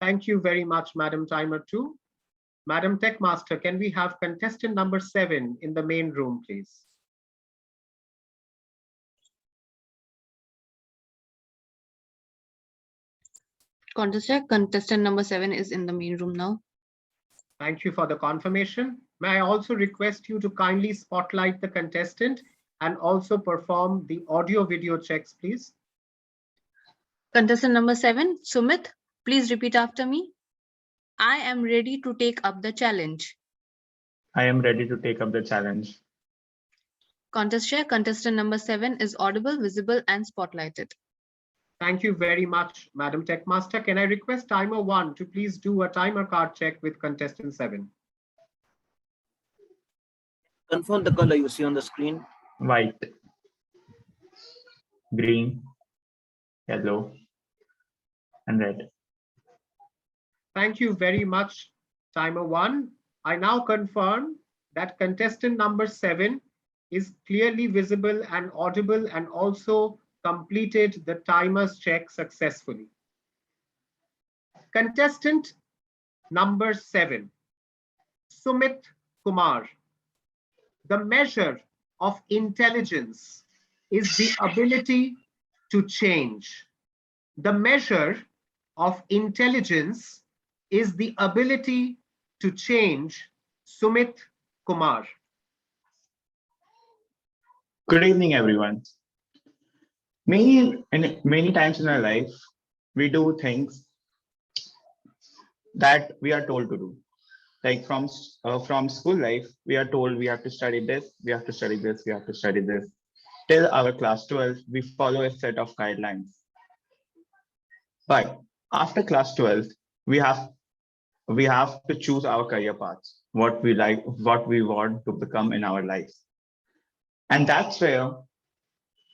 Thank you very much, Madam Timer 2. Madam Tech Master, can we have contestant number 7 in the main room, please? Contestant number 7 is in the main room now. Thank you for the confirmation. May I also request you to kindly spotlight the contestant and also perform the audio video checks, please? Contestant number 7, Sumit, please repeat after me. I am ready to take up the challenge. I am ready to take up the challenge. Contestant number 7 is audible, visible, and spotlighted. Thank you very much, Madam Tech Master. Can I request timer 1 to please do a timer card check with contestant 7? Confirm the color you see on the screen. White, green, yellow, and red. Thank you very much, timer 1. I now confirm that contestant number 7 is clearly visible and audible and also completed the timer's check successfully. Contestant number 7, Sumit Kumar. The measure of intelligence is the ability to change. The measure of intelligence is the ability to change. Sumit Kumar. Good evening, everyone. Many times in our life, we do things that we are told to do. Like from school life, we are told we have to study this, we have to study this, we have to study this. Till our class 12, we follow a set of guidelines. But after class 12, we have to choose our career paths, what we like, what we want to become in our life. And that's where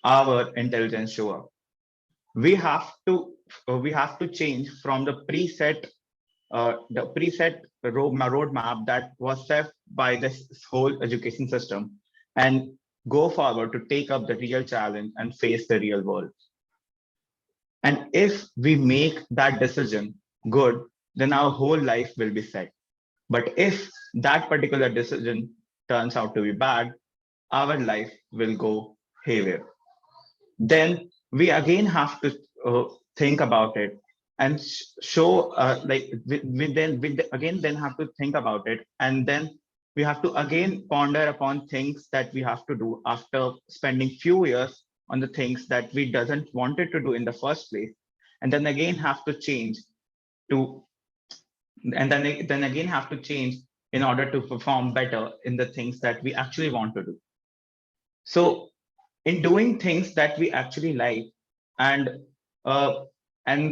our intelligence show up. We have to change from the preset roadmap that was set by this whole education system and go forward to take up the real challenge and face the real world. And if we make that decision good, then our whole life will be set. But if that particular decision turns out to be bad, our life will go haywire. Then we again have to think about it and show again have to think about it, and then we have to again ponder upon things that we have to do after spending few years on the things that we doesn't wanted to do in the first place, and then again have to change to and then again have to change in order to perform better in the things that we actually want to do. So in doing things that we actually like and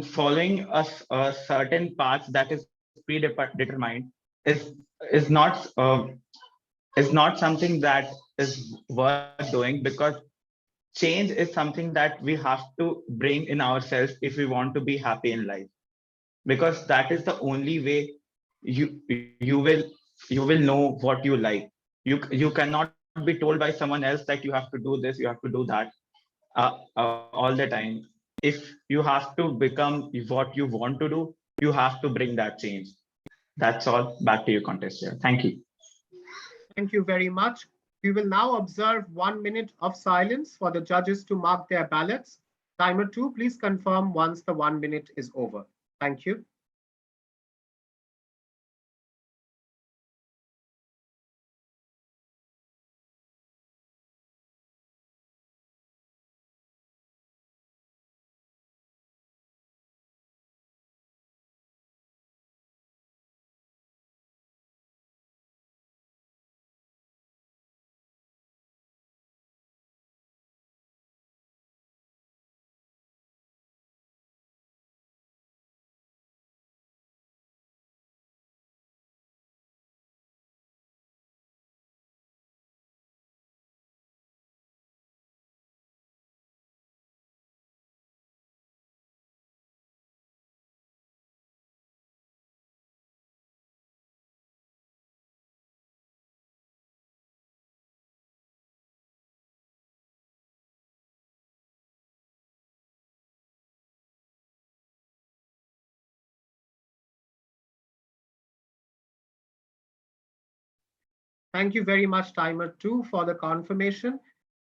following a certain path that is predetermined is not something that is worth doing, because change is something that we have to bring in ourselves if we want to be happy in life, because that is the only way you will know what you like. You cannot be told by someone else that you have to do this, you have to do that all the time. If you have to become what you want to do, you have to bring that change. That's all. Back to you, contestant. Thank you. Thank you very much. We will now observe 1 minute of silence for the judges to mark their ballots. Timer 2, please confirm once the 1 minute is over. Thank you. Thank you very much, Timer 2, for the confirmation.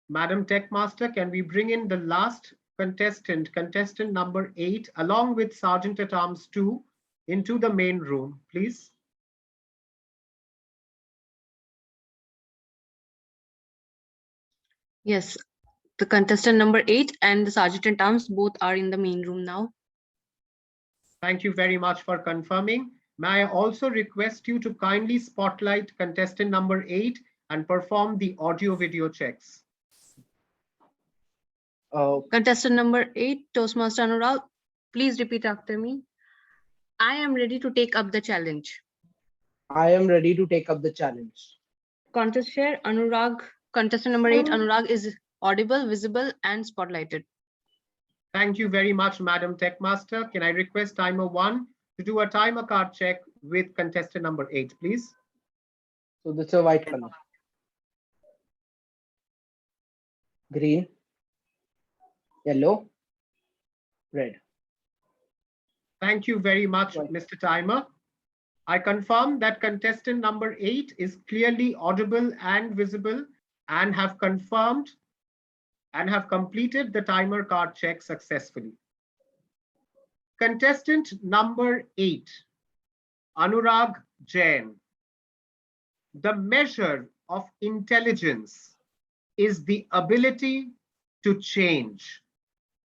Madam Techmaster, can we bring in the last contestant, contestant number 8, along with Sergeant at Arms 2, into the main room, please? Yes, the contestant number 8 and the sergeant at arms both are in the main room now. Thank you very much for confirming. May I also request you to kindly spotlight contestant number 8 and perform the audio video checks. Contestant number 8, Toastmaster Anurag, please repeat after me. I am ready to take up the challenge. I am ready to take up the challenge. Contest chair Anurag, contestant number 8, Anurag is audible, visible, and spotlighted. Thank you very much, Madam Techmaster. Can I request timer 1 to do a timer card check with contestant number 8, please? So this is a white color. Green, yellow, red. Thank you very much, Mr. Timer. I confirm that contestant number 8 is clearly audible and visible and have confirmed and have completed the timer card check successfully. Contestant number 8, Anurag Jain. The measure of intelligence is the ability to change.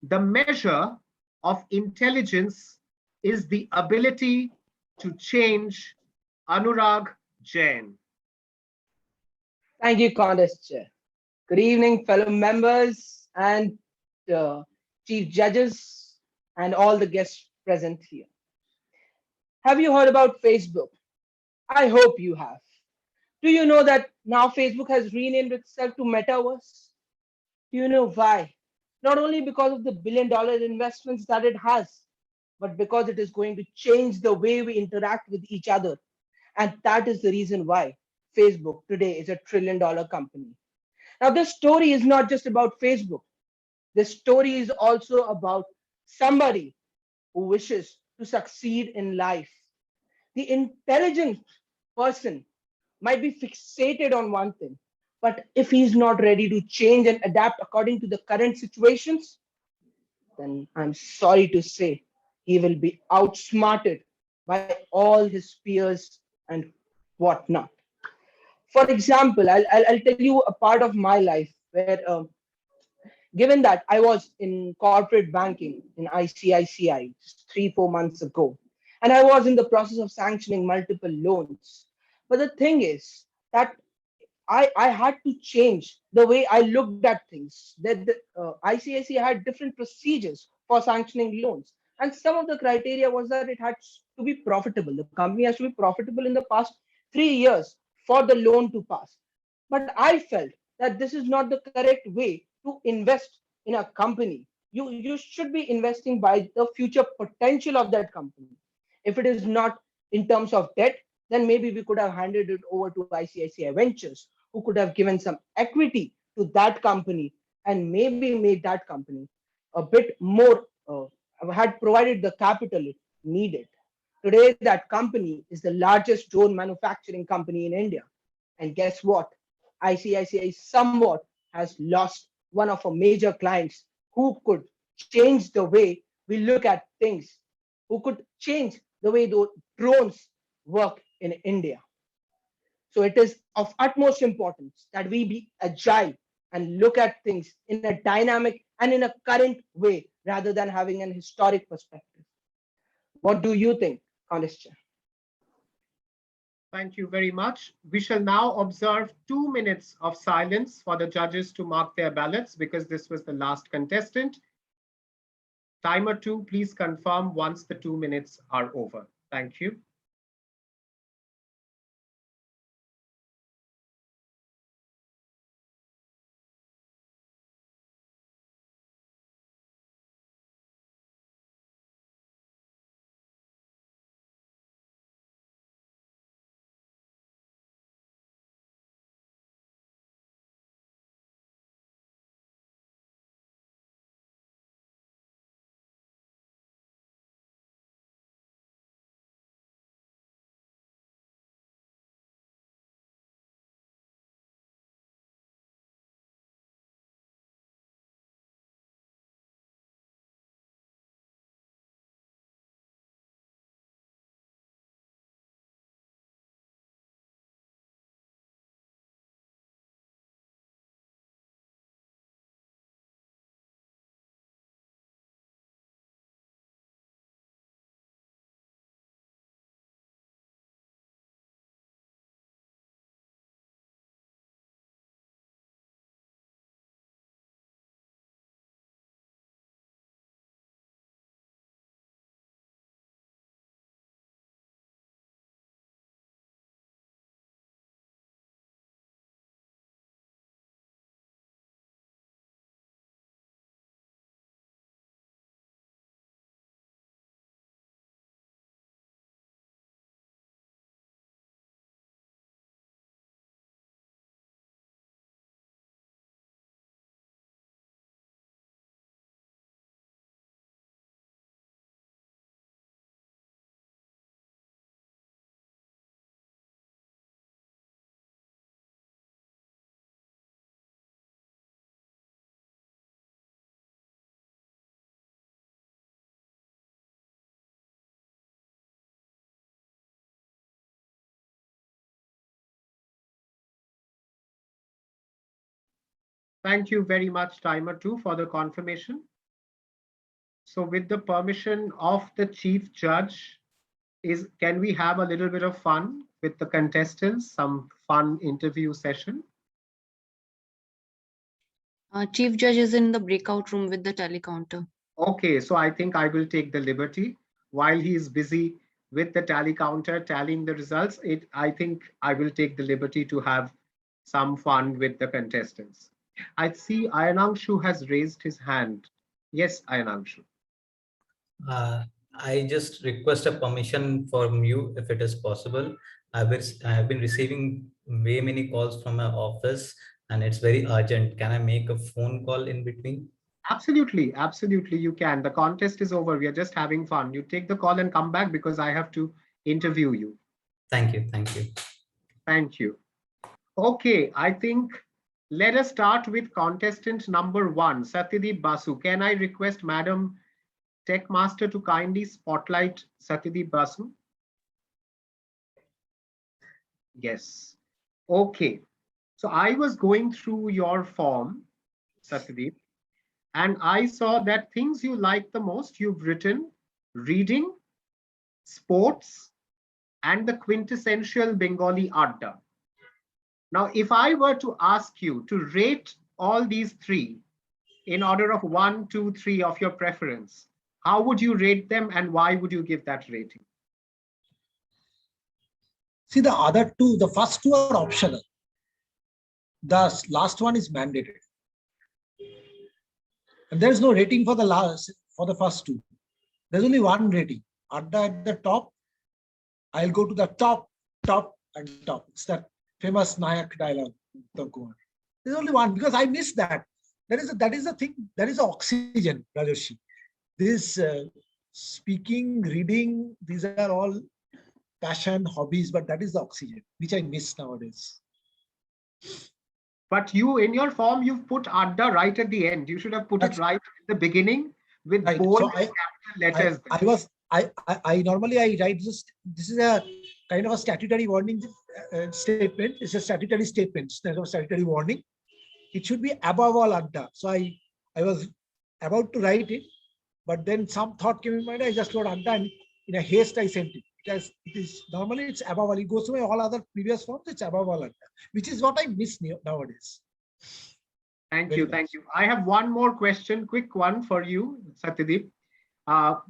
The measure of intelligence is the ability to change. Anurag Jain. Thank you, Contest Chair. Good evening, fellow members and chief judges and all the guests present here. Have you heard about Facebook? I hope you have. Do you know that now Facebook has renamed itself to Metaverse? Do you know why? Not only because of the billion-dollar investments that it has, but because it is going to change the way we interact with each other. And that is the reason why Facebook today is a $1 trillion company. Now, this story is not just about Facebook. This story is also about somebody who wishes to succeed in life. The intelligent person might be fixated on one thing, but if he's not ready to change and adapt according to the current situations, then I'm sorry to say he will be outsmarted by all his peers and whatnot. For example, I'll tell you a part of my life where, given that I was in corporate banking in ICICI 3-4 months ago, and I was in the process of sanctioning multiple loans. But the thing is that I had to change the way I looked at things. That the ICICI had different procedures for sanctioning loans, and some of the criteria was that it had to be profitable. The company has to be profitable in the past 3 years for the loan to pass. But I felt that this is not the correct way to invest in a company. You should be investing by the future potential of that company. If it is not in terms of debt, then maybe we could have handed it over to ICICI Ventures, who could have given some equity to that company and maybe made that company a bit more, had provided the capital it needed. Today, that company is the largest drone manufacturing company in India. And guess what? ICICI somewhat has lost one of our major clients who could change the way we look at things, who could change the way those drones work in India. So it is of utmost importance that we be agile and look at things in a dynamic and in a current way rather than having an historic perspective. What do you think, Contest Chair? Thank you very much. We shall now observe 2 minutes of silence for the judges to mark their ballots because this was the last contestant. Timer 2, please confirm once the 2 minutes are over. Thank you. Thank you very much, Timer 2, for the confirmation. So with the permission of the Chief Judge, can we have a little bit of fun with the contestants, some fun interview session? Chief Judge is in the breakout room with the telecounter. Okay, so I think I will take the liberty while he is busy with the tally counter tallying the results. I think I will take the liberty to have some fun with the contestants. I see Ayanangshu has raised his hand. Yes, Ayanangshu. I just request a permission from you if it is possible. I have been receiving way many calls from my office and it's very urgent. Can I make a phone call in between? Absolutely, absolutely, you can. The contest is over. We are just having fun. You take the call and come back because I have to interview you. Thank you. Thank you. Thank you. Okay, I think let us start with contestant number 1, Satya Basu. Can I request Madam Tech Master to kindly spotlight Satya Basu? Yes. Okay. So I was going through your form, Satyadeep, and I saw that things you like the most, you've written reading, sports, and the quintessential Bengali Adda. Now, if I were to ask you to rate all these three in order of 1, 2, 3 of your preference, how would you rate them and why would you give that rating? See, the other two, the first two are optional. The last one is mandated. And there is no rating for the first two. There's only one rating. Adda at the top. I'll go to the top and top. It's that famous Nayak dialogue. There's only one because I missed that. That is the thing. That is oxygen, Rajoshi. This speaking, reading, these are all passion, hobbies, but that is the oxygen, which I miss nowadays. But you, in your form, you've put Adda right at the end. You should have put it right at the beginning with bold so capital letters. I normally write this is a kind of a statutory warning statement. It's a statutory statement instead of statutory warning. It should be above all Adda. So I was about to write it, but then some thought came in my mind. I just wrote Adda and in a haste I sent it. Because it is normally it's above all. It goes through all other previous forms. It's above all, which is what I miss nowadays. Thank you. I have one more question, quick one for you, Satyadeep.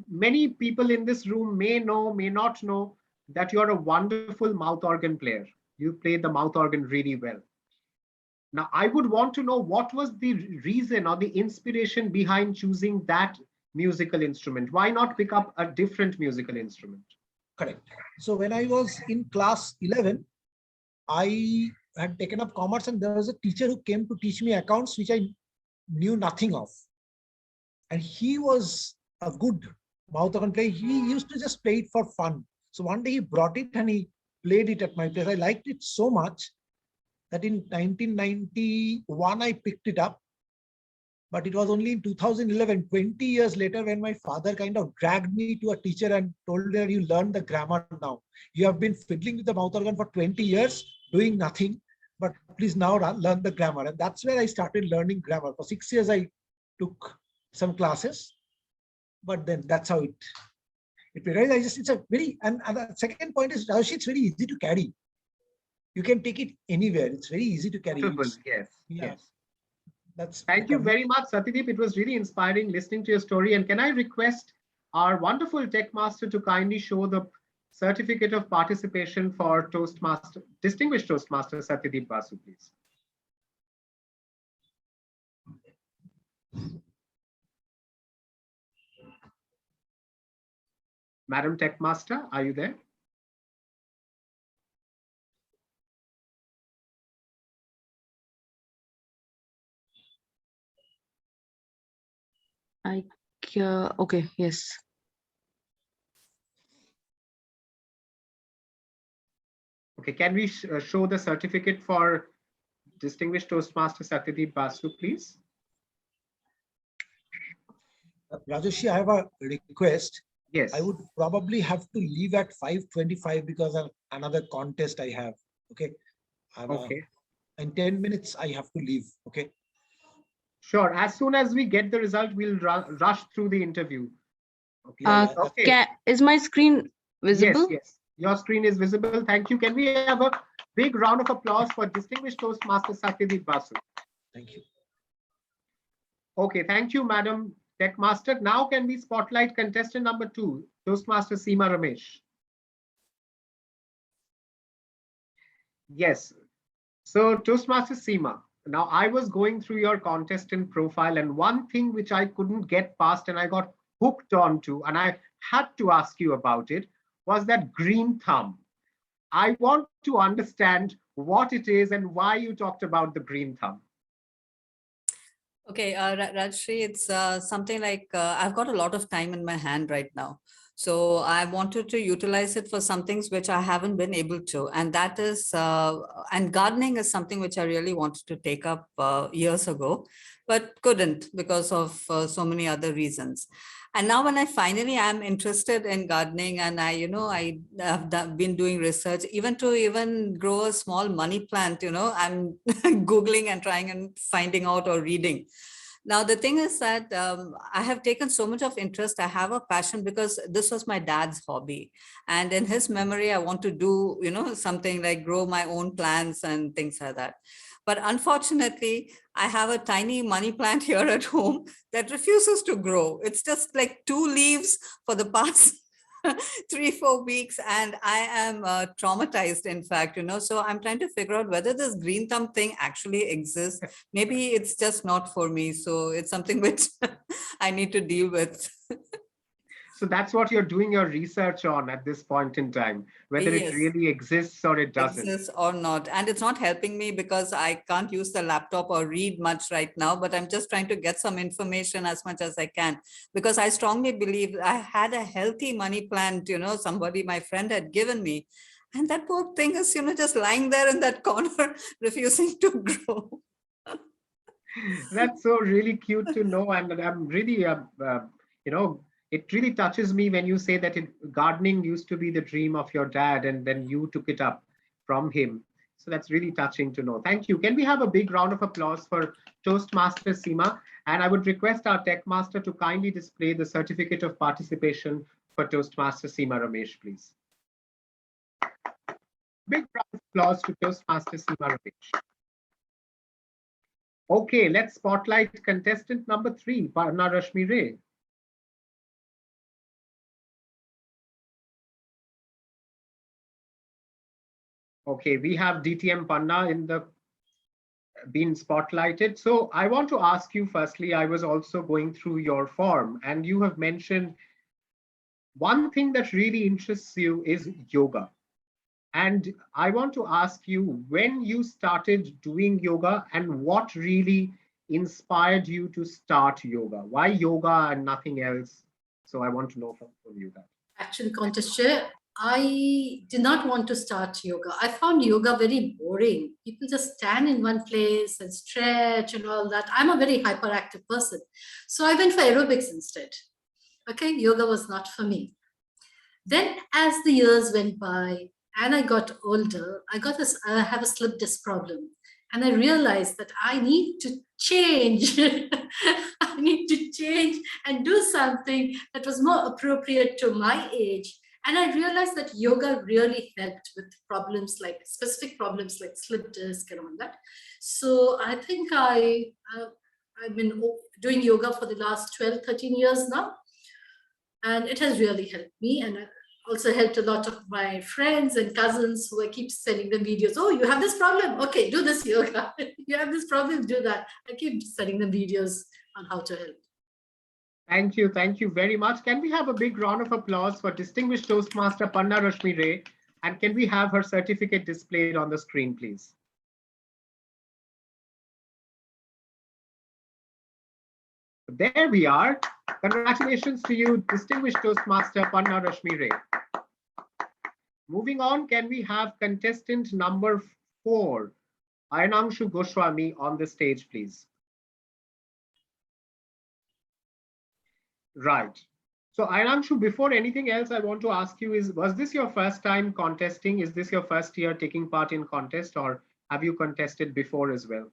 Many people in this room may know, may not know that you are a wonderful mouth organ player. You play the mouth organ really well. Now, I would want to know what was the reason or the inspiration behind choosing that musical instrument? Why not pick up a different musical instrument? Correct. So when I was in class 11, I had taken up commerce and there was a teacher who came to teach me accounts, which I knew nothing of. And he was a good mouth organ player. He used to just play it for fun. So one day he brought it and he played it at my place. I liked it so much that in 1991, I picked it up. But it was only in 2011, 20 years later, when my father kind of dragged me to a teacher and told her, you learn the grammar now. You have been fiddling with the mouth organ for 20 years, doing nothing, but please now learn the grammar. And that's where I started learning grammar. For 6 years, I took some classes, but then that's how it it's a very, and the second point is, Rajoshi, it's very easy to carry. You can take it anywhere. It's very easy to carry. Yes. Thank you very much, Satyadeep. It was really inspiring listening to your story. And can I request our wonderful tech master to kindly show the certificate of participation for Toastmaster, Distinguished Toastmaster Satyadeep Basu, please. Madam Tech Master, are you there? Okay, yes. Okay, can we show the certificate for Distinguished Toastmaster Satyadeep Basu, please? Rajoshi, I have a request. Yes. I would probably have to leave at 5:25 because of another contest I have. Okay. Okay. In 10 minutes, I have to leave. Okay. Sure. As soon as we get the result, we'll rush through the interview. Okay. Is my screen visible? Yes, yes. Your screen is visible. Thank you. Can we have a big round of applause for distinguished Toastmaster Satya Basu? Thank you. Okay, thank you, Madam Techmaster. Now can we spotlight contestant number 2, Toastmaster Seema Ramesh? Yes. So Toastmaster Seema, now I was going through your contestant profile, and one thing which I couldn't get past and I got hooked onto, and I had to ask you about it, was that green thumb. I want to understand what it is and why you talked about the green thumb. Okay, Rajshri, it's something like I've got a lot of time in my hand right now. So I wanted to utilize it for some things which I haven't been able to. And that is, and gardening is something which I really wanted to take up years ago, but couldn't because of so many other reasons. And now when I finally am interested in gardening, and I have been doing research, even to grow a small money plant, I'm Googling and trying and finding out or reading. Now, the thing is that I have taken so much of interest. I have a passion because this was my dad's hobby. And in his memory, I want to do, something like grow my own plants and things like that. But unfortunately, I have a tiny money plant here at home that refuses to grow. It's just like 2 leaves for the past 3-4 weeks, and I am traumatized, in fact, so I'm trying to figure out whether this green thumb thing actually exists. Maybe it's just not for me. So it's something which I need to deal with. So that's what you're doing your research on at this point in time, whether Yes. it really exists or it doesn't. Exists or not. And it's not helping me because I can't use the laptop or read much right now, but I'm just trying to get some information as much as I can, because I strongly believe I had a healthy money plant, somebody, my friend, had given me. And that poor thing is, just lying there in that corner, refusing to grow. That's so really cute to know. And I'm really, it really touches me when you say that gardening used to be the dream of your dad and then you took it up from him. So that's really touching to know. Thank you. Can we have a big round of applause for Toastmaster Seema? And I would request our tech master to kindly display the certificate of participation for Toastmaster Seema Ramesh, please. Big round of applause to Toastmaster Seema Ramesh. Okay, let's spotlight contestant number 3, Parna Rashmi Ray. Okay, we have DTM Panna being spotlighted. So I want to ask you firstly, I was also going through your form and you have mentioned one thing that really interests you is yoga. And I want to ask you when you started doing yoga and what really inspired you to start yoga? Why yoga and nothing else? So I want to know from you that. Actually, Contest Chair, I did not want to start yoga. I found yoga very boring. People just stand in one place and stretch and all that. I'm a very hyperactive person. So I went for aerobics instead. Okay, yoga was not for me. Then as the years went by and I got older, I have a slip disc problem. And I realized that I need to change. I need to change and do something that was more appropriate to my age. And I realized that yoga really helped with problems like specific problems like slip disc and all that. So I think I've been doing yoga for the last 12, 13 years now. And it has really helped me. And also helped a lot of my friends and cousins who I keep sending them videos. Oh, you have this problem? Okay, do this yoga. You have this problem, do that. I keep sending them videos on how to help. Thank you. Thank you very much. Can we have a big round of applause for distinguished Toastmaster Panna Rashmi Ray? And can we have her certificate displayed on the screen, please? There we are. Congratulations to you, distinguished Toastmaster Panna Rashmi Ray. Moving on, can we have contestant number 4, Ayanangshu Goswami, on the stage, please? Right. So Ayanangshu, before anything else, I want to ask you was this your first time contesting? Is this your first year taking part in contest, or have you contested before as well?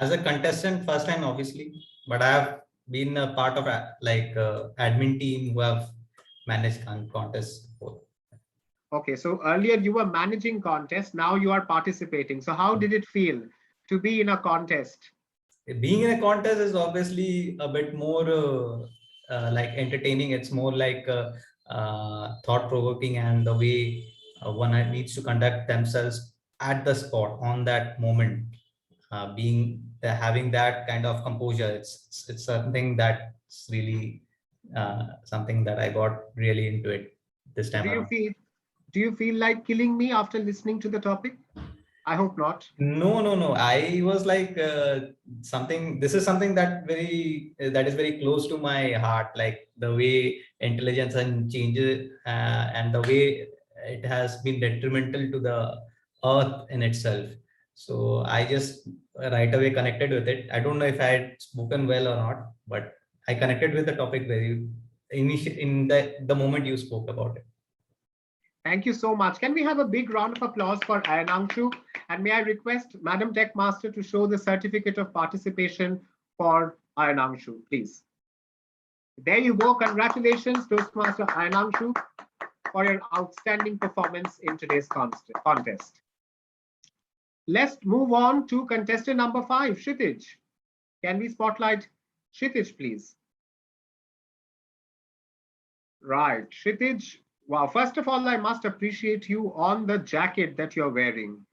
As a contestant, first time obviously, but I have been a part of admin team who have managed contests before. Okay, so earlier you were managing contests, now you are participating. So how did it feel to be in a contest? Being in a contest is obviously a bit more like entertaining. It's more like thought provoking, and the way one needs to conduct themselves at the spot on that moment. Having that kind of composure, it's something that's really something that I got really into it this So time around. do you feel like killing me after listening to the topic? I hope not. No. I was like something. This is something that is very close to my heart. Like the way intelligence and changes, and the way it has been detrimental to the earth in itself. So I just right away connected with it. I don't know if I had spoken well or not, but I connected with the topic very in the moment you spoke about it. Thank you so much. Can we have a big round of applause for Ayanangshu? And may I request Madam Tech Master to show the certificate of participation for Ayanangshu, please. There you go. Congratulations, Toastmaster Ayanangshu, for your outstanding performance in today's contest. Let's move on to contestant number 5, Kshitij. Can we spotlight Kshitij, please? Right, Kshitij. Wow, first of all, I must appreciate you on the jacket that you're wearing.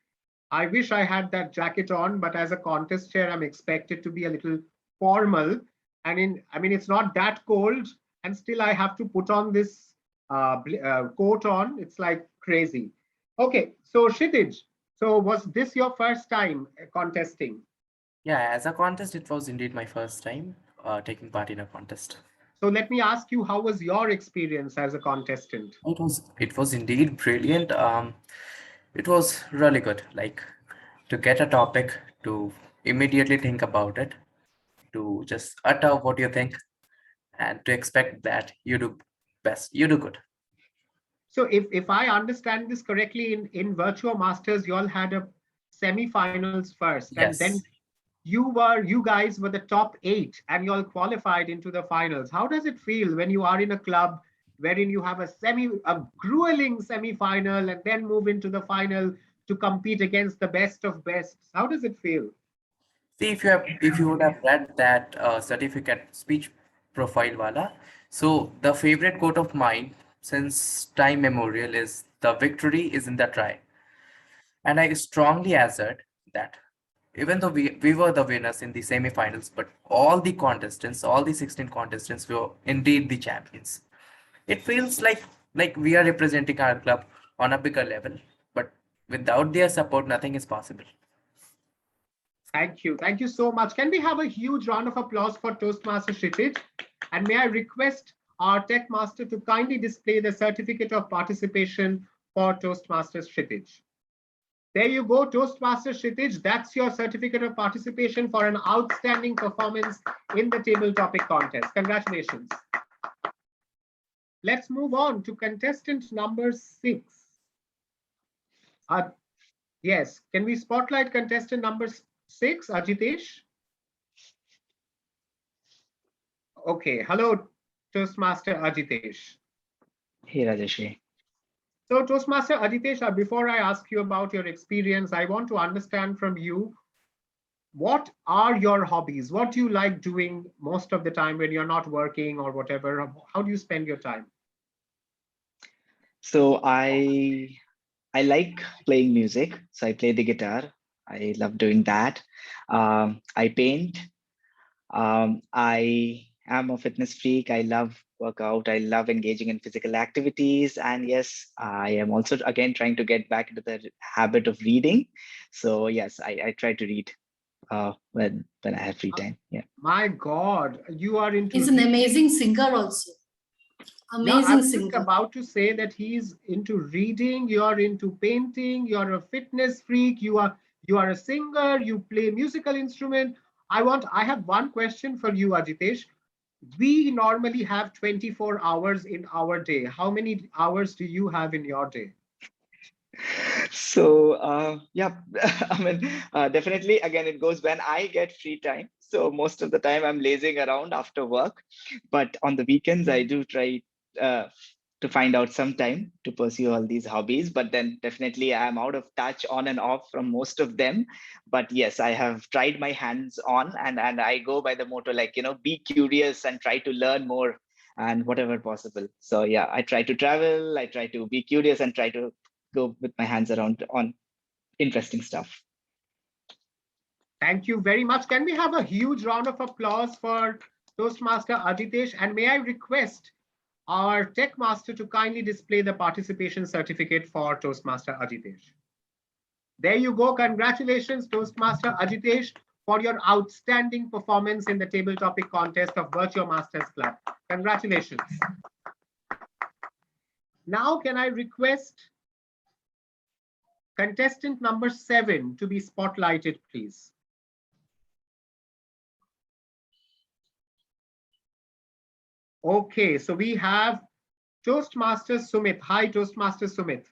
I wish I had that jacket on, but as a contest chair, I'm expected to be a little formal. And I mean, it's not that cold, and still I have to put on this coat on. It's like crazy. Okay, so Kshitij, so was this your first time contesting? Yeah, as a contest, it was indeed my first time taking part in a contest. So let me ask you, how was your experience as a contestant? It was indeed brilliant. It was really good. Like to get a topic, to immediately think about it, to just utter what you think, and to expect that you do best, you do good. So if I understand this correctly, in VirtuoMasters, you all had a semi-finals first, and then Yes. you guys were the top 8 and you all qualified into the finals. How does it feel when you are in a club wherein you have a grueling semi-final and then move into the final to compete against the best of bests? How does it feel? See, if you would have read that certificate speech profile wala, so the favorite quote of mine since time memorial is the victory is in the try. And I strongly assert that even though we were the winners in the semi-finals, but all the contestants, all the 16 contestants were indeed the champions. It feels like we are representing our club on a bigger level, but without their support, nothing is possible. Thank you. Thank you so much. Can we have a huge round of applause for Toastmaster Kshitij? And may I request our tech master to kindly display the certificate of participation for Toastmasters Kshitij. There you go, Toastmaster Kshitij. That's your certificate of participation for an outstanding performance in the table topic contest. Congratulations. Let's move on to contestant number 6. Yes, can we spotlight contestant number 6, Ajitesh? Okay, hello, Toastmaster Ajitesh. Hey, Rajesh. So Toastmaster Ajitesh, before I ask you about your experience, I want to understand from you, what are your hobbies? What do you like doing most of the time when you're not working or whatever? How do you spend your time? So I like playing music. So I play the guitar. I love doing that. I paint. I am a fitness freak. I love workout. I love engaging in physical activities. And yes, I am also again trying to get back into the habit of reading. So yes, I try to read when I have free time. Yeah. My God, you are into. He's an amazing singer also. Amazing I was singer. just about to say that he's into reading, you're into painting, you're a fitness freak, you are a singer, you play musical instrument. I have one question for you, Ajitesh. We normally have 24 hours in our day. How many hours do you have in your day? So yeah, I mean, definitely, again, it goes when I get free time. So most of the time I'm lazing around after work, but on the weekends I do try uh, to find out some time to pursue all these hobbies. But then definitely I'm out of touch on and off from most of them. But yes, I have tried my hands on, and I go by the motto, like, be curious and try to learn more and whatever possible. So yeah, I try to travel, I try to be curious and try to go with my hands around on interesting stuff. Thank you very much. Can we have a huge round of applause for Toastmaster Aditesh? And may I request our tech master to kindly display the participation certificate for Toastmaster Aditesh. There you go. Congratulations, Toastmaster Aditesh, for your outstanding performance in the table topic contest of VirtuoMasters Club. Congratulations. Now, can I request contestant number 7 to be spotlighted, please? Okay, so we have Toastmaster Sumit. Hi, Toastmaster Sumit.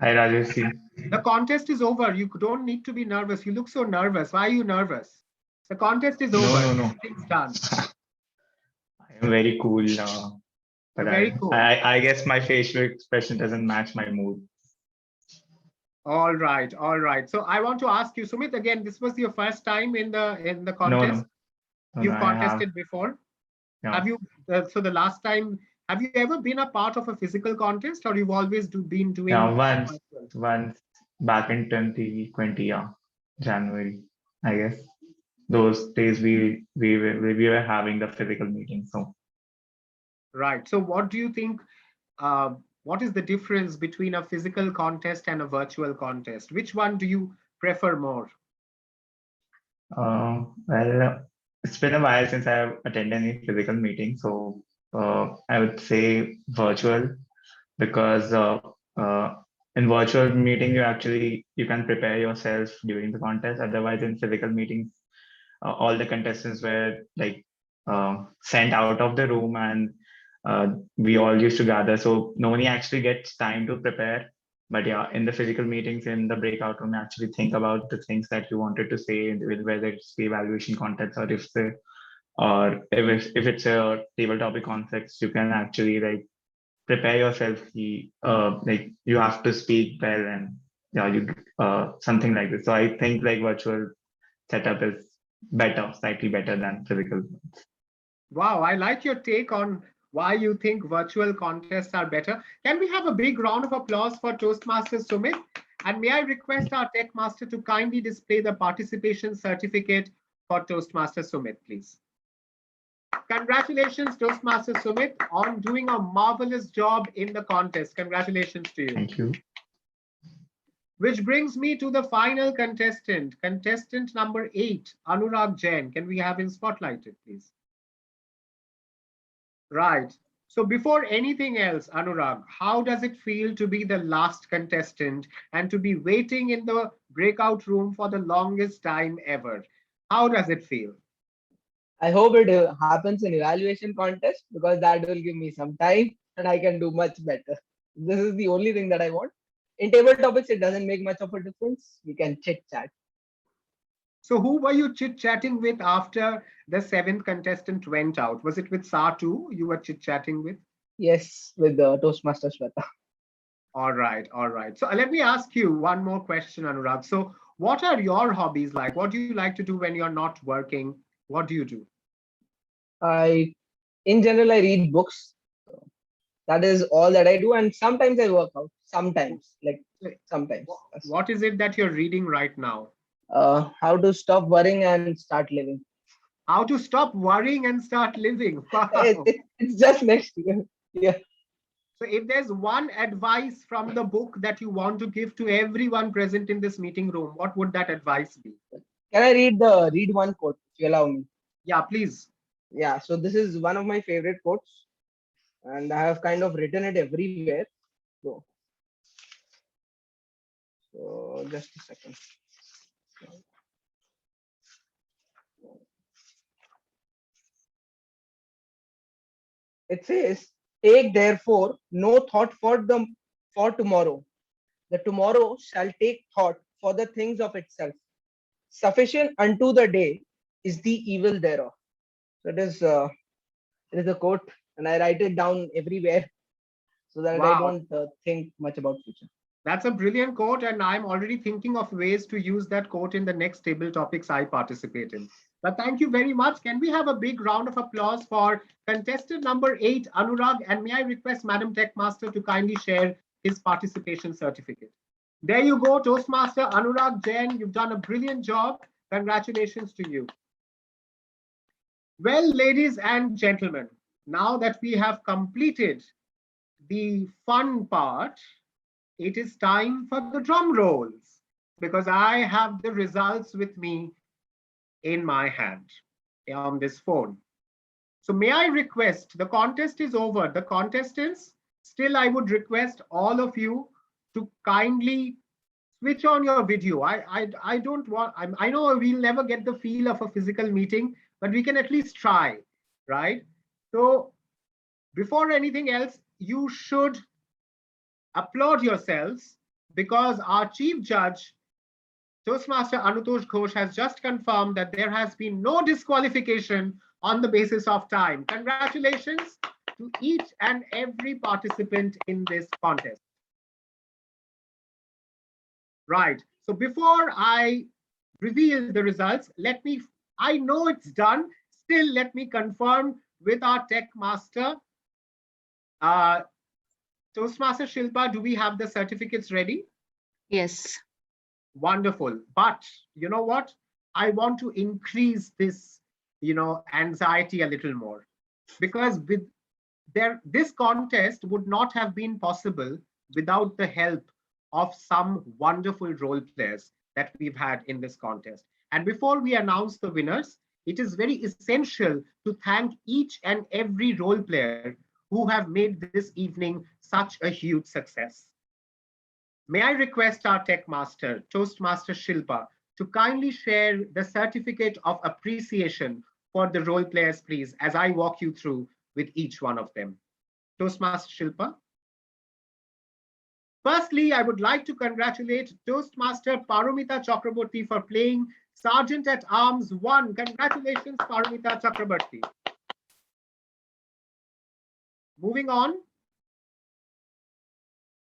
Hi, Rajesh. The contest is over. You don't need to be nervous. You look so nervous. Why are you nervous? The contest is over. No. Everything's done. I'm very cool. But Very cool. I guess my facial expression doesn't match my mood. All right, all right. So I want to ask you, Sumit, again, this was your first time in the contest? No, You've I contested before? No. Have you, so the last time, have you ever been a part of a physical contest, or you've always been doing? Yeah, once back in 2020, yeah, January, I guess. Those days we were having the physical meeting. So Right. So what do you think, what is the difference between a physical contest and a virtual contest? Which one do you prefer more? well, it's been a while since I've attended any physical meeting. So I would say virtual, because in virtual meeting you can prepare yourself during the contest. Otherwise, in physical meetings, all the contestants were like sent out of the room, and we all used to gather, so no one actually gets time to prepare. But yeah, in the physical meetings, in the breakout room, actually think about the things that you wanted to say, whether it's the evaluation context, or if it's a table topic context, you can actually like prepare yourself. Like you have to speak well, and yeah, you something like this. So I think like virtual setup is slightly better than physical. Wow, I like your take on why you think virtual contests are better. Can we have a big round of applause for Toastmasters Sumit? And may I request our tech master to kindly display the participation certificate for Toastmaster Sumit, please. Congratulations, Toastmaster Sumit, on doing a marvelous job in the contest. Congratulations to you. Thank you. Which brings me to the final contestant, contestant number 8, Anurag Jain. Can we have him spotlighted, please? Right. So before anything else, Anurag, how does it feel to be the last contestant and to be waiting in the breakout room for the longest time ever? How does it feel? I hope it happens in evaluation contest, because that will give me some time and I can do much better. This is the only thing that I want. In table topics, it doesn't make much of a difference. We can chit chat. So who were you chit-chatting with after the 7th contestant went out? Was it with Satu you were chit-chatting with? Yes, with the Toastmaster Shweta. All right, all right. So let me ask you one more question, Anurag. So what are your hobbies like? What do you like to do when you're not working? What do you do? In general, I read books. That is all that I do. And sometimes I work out. Sometimes. What is it that you're reading right now? How to stop worrying and start living. How to stop worrying and start living. Wow. It's just next year. Yeah. So if there's one advice from the book that you want to give to everyone present in this meeting room, what would that advice be? Can I read one quote, if you allow me? Yeah, please. Yeah, so this is one of my favorite quotes, and I have kind of written it everywhere. So just a second. It says, take therefore no thought for tomorrow, the tomorrow shall take thought for the things of itself. Sufficient unto the day is the evil thereof. So it is a quote, and I write it down everywhere so that I Wow. don't think much about future. That's a brilliant quote, and I'm already thinking of ways to use that quote in the next table topics I participate in. But thank you very much. Can we have a big round of applause for contestant number 8, Anurag? And may I request Madam Techmaster to kindly share his participation certificate. There you go, Toastmaster Anurag Jain. You've done a brilliant job. Congratulations to you. Well, ladies and gentlemen, now that we have completed the fun part, it is time for the drum rolls, because I have the results with me in my hand on this phone. So may I request, the contest is over. The contestants, still I would request all of you to kindly switch on your video. I don't want, I know we'll never get the feel of a physical meeting, but we can at least try, right? So before anything else, you should applaud yourselves, because our chief judge, Toastmaster Anutosh Ghosh, has just confirmed that there has been no disqualification on the basis of time. Congratulations to each and every participant in this contest. Right. So before I reveal the results, I know it's done. Still, let me confirm with our tech master. Toastmaster Shilpa, do we have the certificates ready? Yes. Wonderful. But you know what? I want to increase this, anxiety a little more, because this contest would not have been possible without the help of some wonderful role players that we've had in this contest. And before we announce the winners, it is very essential to thank each and every role player who have made this evening such a huge success. May I request our tech master, Toastmaster Shilpa, to kindly share the certificate of appreciation for the role players, please, as I walk you through with each one of them. Toastmaster Shilpa. Firstly, I would like to congratulate Toastmaster Paromita Chakraborty for playing Sergeant at Arms 1. Congratulations, Paromita Chakraborty. Moving on.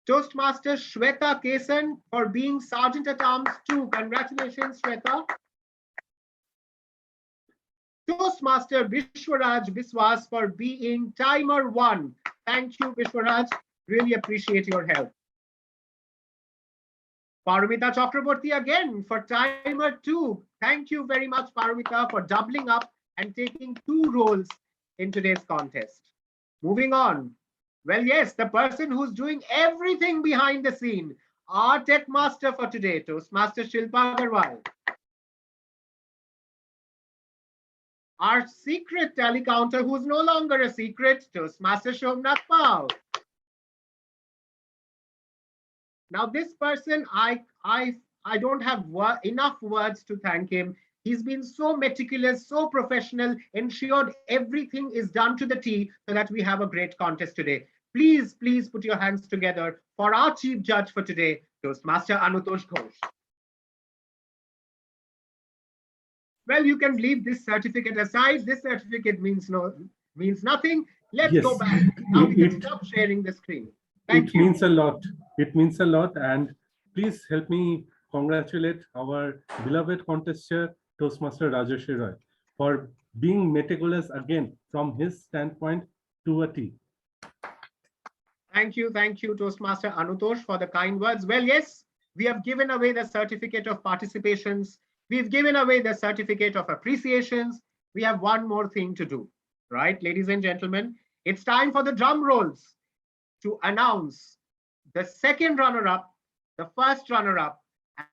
Toastmaster Shweta Kesan for being Sergeant at Arms 2. Congratulations, Shweta. Toastmaster Vishwaraj Biswas for being Timer 1. Thank you, Vishwaraj. Really appreciate your help. Paromita Chakraborty again for Timer 2. Thank you very much, Paromita, for doubling up and taking 2 roles in today's contest. Moving on. Well, yes, the person who's doing everything behind the scene, our tech master for today, Toastmaster Shilpa Agarwal. Our secret tally counter, who's no longer a secret, Toastmaster Shomnath Pal. Now, this person, I don't have enough words to thank him. He's been so meticulous, so professional, ensured everything is done to the T so that we have a great contest today. Please, please put your hands together for our chief judge for today, Toastmaster Anutosh Ghosh. Well, you can leave this certificate aside. This certificate means nothing. Let's go back. Now we can stop sharing the screen. Thank you. It means a lot. It means a lot. And please help me congratulate our beloved contest chair, Toastmaster Rajesh Roy, for being meticulous again from his standpoint to a T. Thank you, Toastmaster Anutosh, for the kind words. Well, yes, we have given away the certificate of participations. We've given away the certificate of appreciations. We have one more thing to do, right, ladies and gentlemen? It's time for the drum rolls to announce the second runner-up, the first runner-up,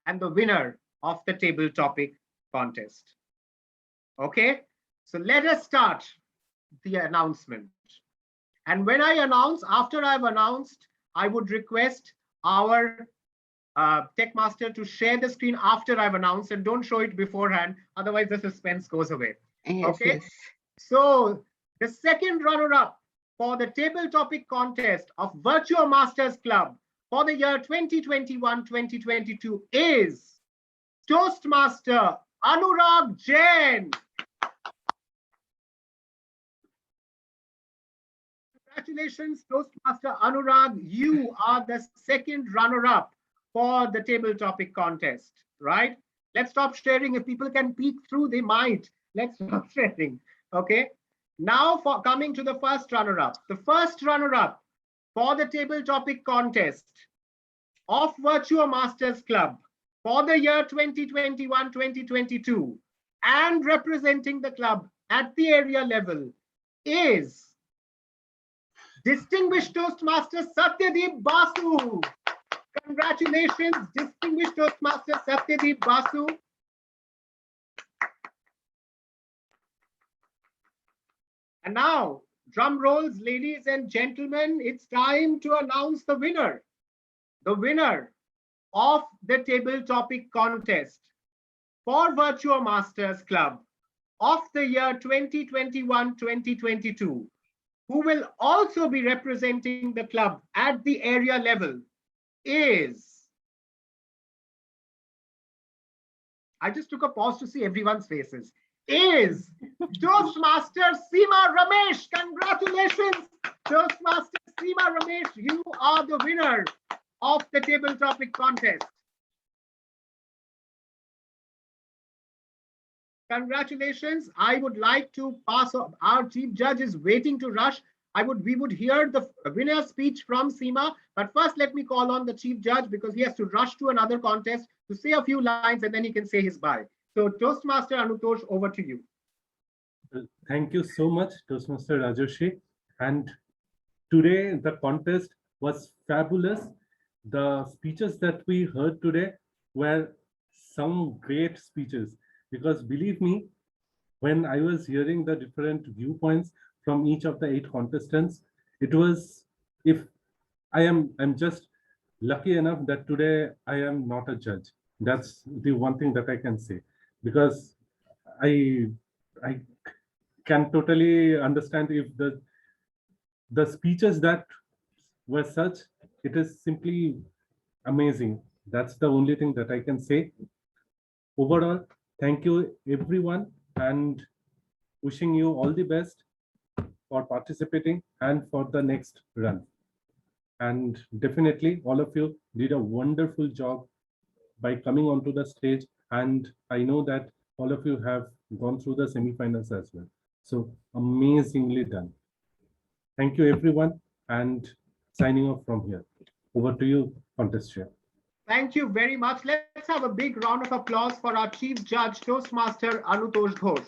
and the winner of the table topic contest. Okay, so let us start the announcement. And when I announce, after I've announced, I would request our tech master to share the screen after I've announced, and don't show it beforehand, otherwise the suspense goes away. Yes, okay, yes. So the second runner-up for the table topic contest of VirtuoMasters Club for the year 2021-2022 is Toastmaster Anurag Jain. Congratulations, Toastmaster Anurag. You are the second runner-up for the table topic contest, right? Let's stop sharing. If people can peek through, they might. Let's stop sharing, okay? Now for coming to the first runner-up. The first runner-up for the table topic contest of VirtuoMasters Club for the year 2021-2022 and representing the club at the area level is Distinguished Toastmaster Satya Basu. Congratulations, Distinguished Toastmaster Satya Basu. And now, drum rolls, ladies and gentlemen, it's time to announce the winner. The winner of the table topic contest for VirtuoMasters Club of the year 2021-2022, who will also be representing the club at the area level, is, I just took a pause to see everyone's faces, is Toastmaster Seema Ramesh. Congratulations, Toastmaster Seema Ramesh. You are the winner of the table topic contest. Congratulations. I would like to pass on. Our chief judge is waiting to rush. We would hear the winner speech from Seema, but first let me call on the chief judge because he has to rush to another contest to say a few lines and then he can say his bye. So Toastmaster Anutosh, over to you. Thank you so much, Toastmaster Rajoshi. And today the contest was fabulous. The speeches that we heard today were some great speeches, because believe me, when I was hearing the different viewpoints from each of the 8 contestants, it was, I'm just lucky enough that today I am not a judge. That's the one thing that I can say, because I can totally understand if the speeches that were such, it is simply amazing. That's the only thing that I can say. Overall, thank you everyone, and wishing you all the best for participating and for the next run. And definitely all of you did a wonderful job by coming onto the stage, and I know that all of you have gone through the semi-finals as well. So amazingly done. Thank you everyone, and signing off from here. Over to you, contest chair. Thank you very much. Let's have a big round of applause for our chief judge, Toastmaster Anutosh Ghosh.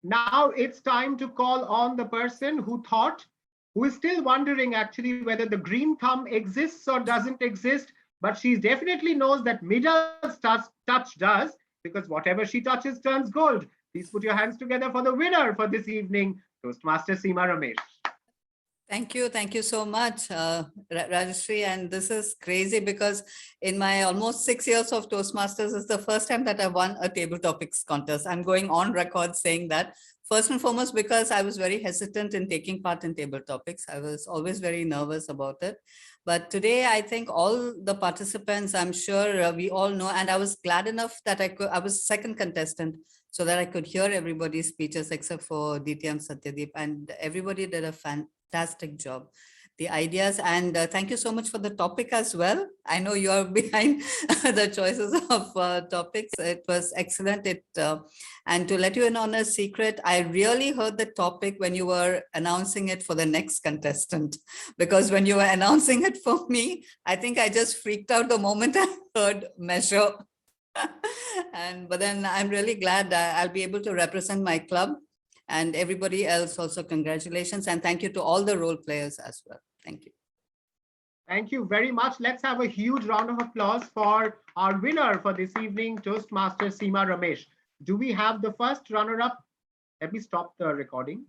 Now it's time to call on the person who is still wondering actually whether the green thumb exists or doesn't exist, but she definitely knows that Mida's touch does, because whatever she touches turns gold. Please put your hands together for the winner for this evening, Toastmaster Seema Ramesh. Thank you so much, Rajashri. And this is crazy because in my almost 6 years of Toastmasters, it's the first time that I won a table topics contest. I'm going on record saying that, first and foremost, because I was very hesitant in taking part in table topics. I was always very nervous about it. But today, I think all the participants, I'm sure we all know, and I was glad enough that I was second contestant so that I could hear everybody's speeches except for DTM Satyadeep, and everybody did a fantastic job. The ideas, and thank you so much for the topic as well. I know you are behind the choices of topics. It was excellent. And to let you in on a secret, I really heard the topic when you were announcing it for the next contestant, because when you were announcing it for me, I think I just freaked out the moment I heard measure. But then I'm really glad I'll be able to represent my club. And everybody else also, congratulations. And thank you to all the role players as well. Thank you. Thank you very much. Let's have a huge round of applause for our winner for this evening, Toastmaster Seema Ramesh. Do we have the first runner-up? Let me stop the recording.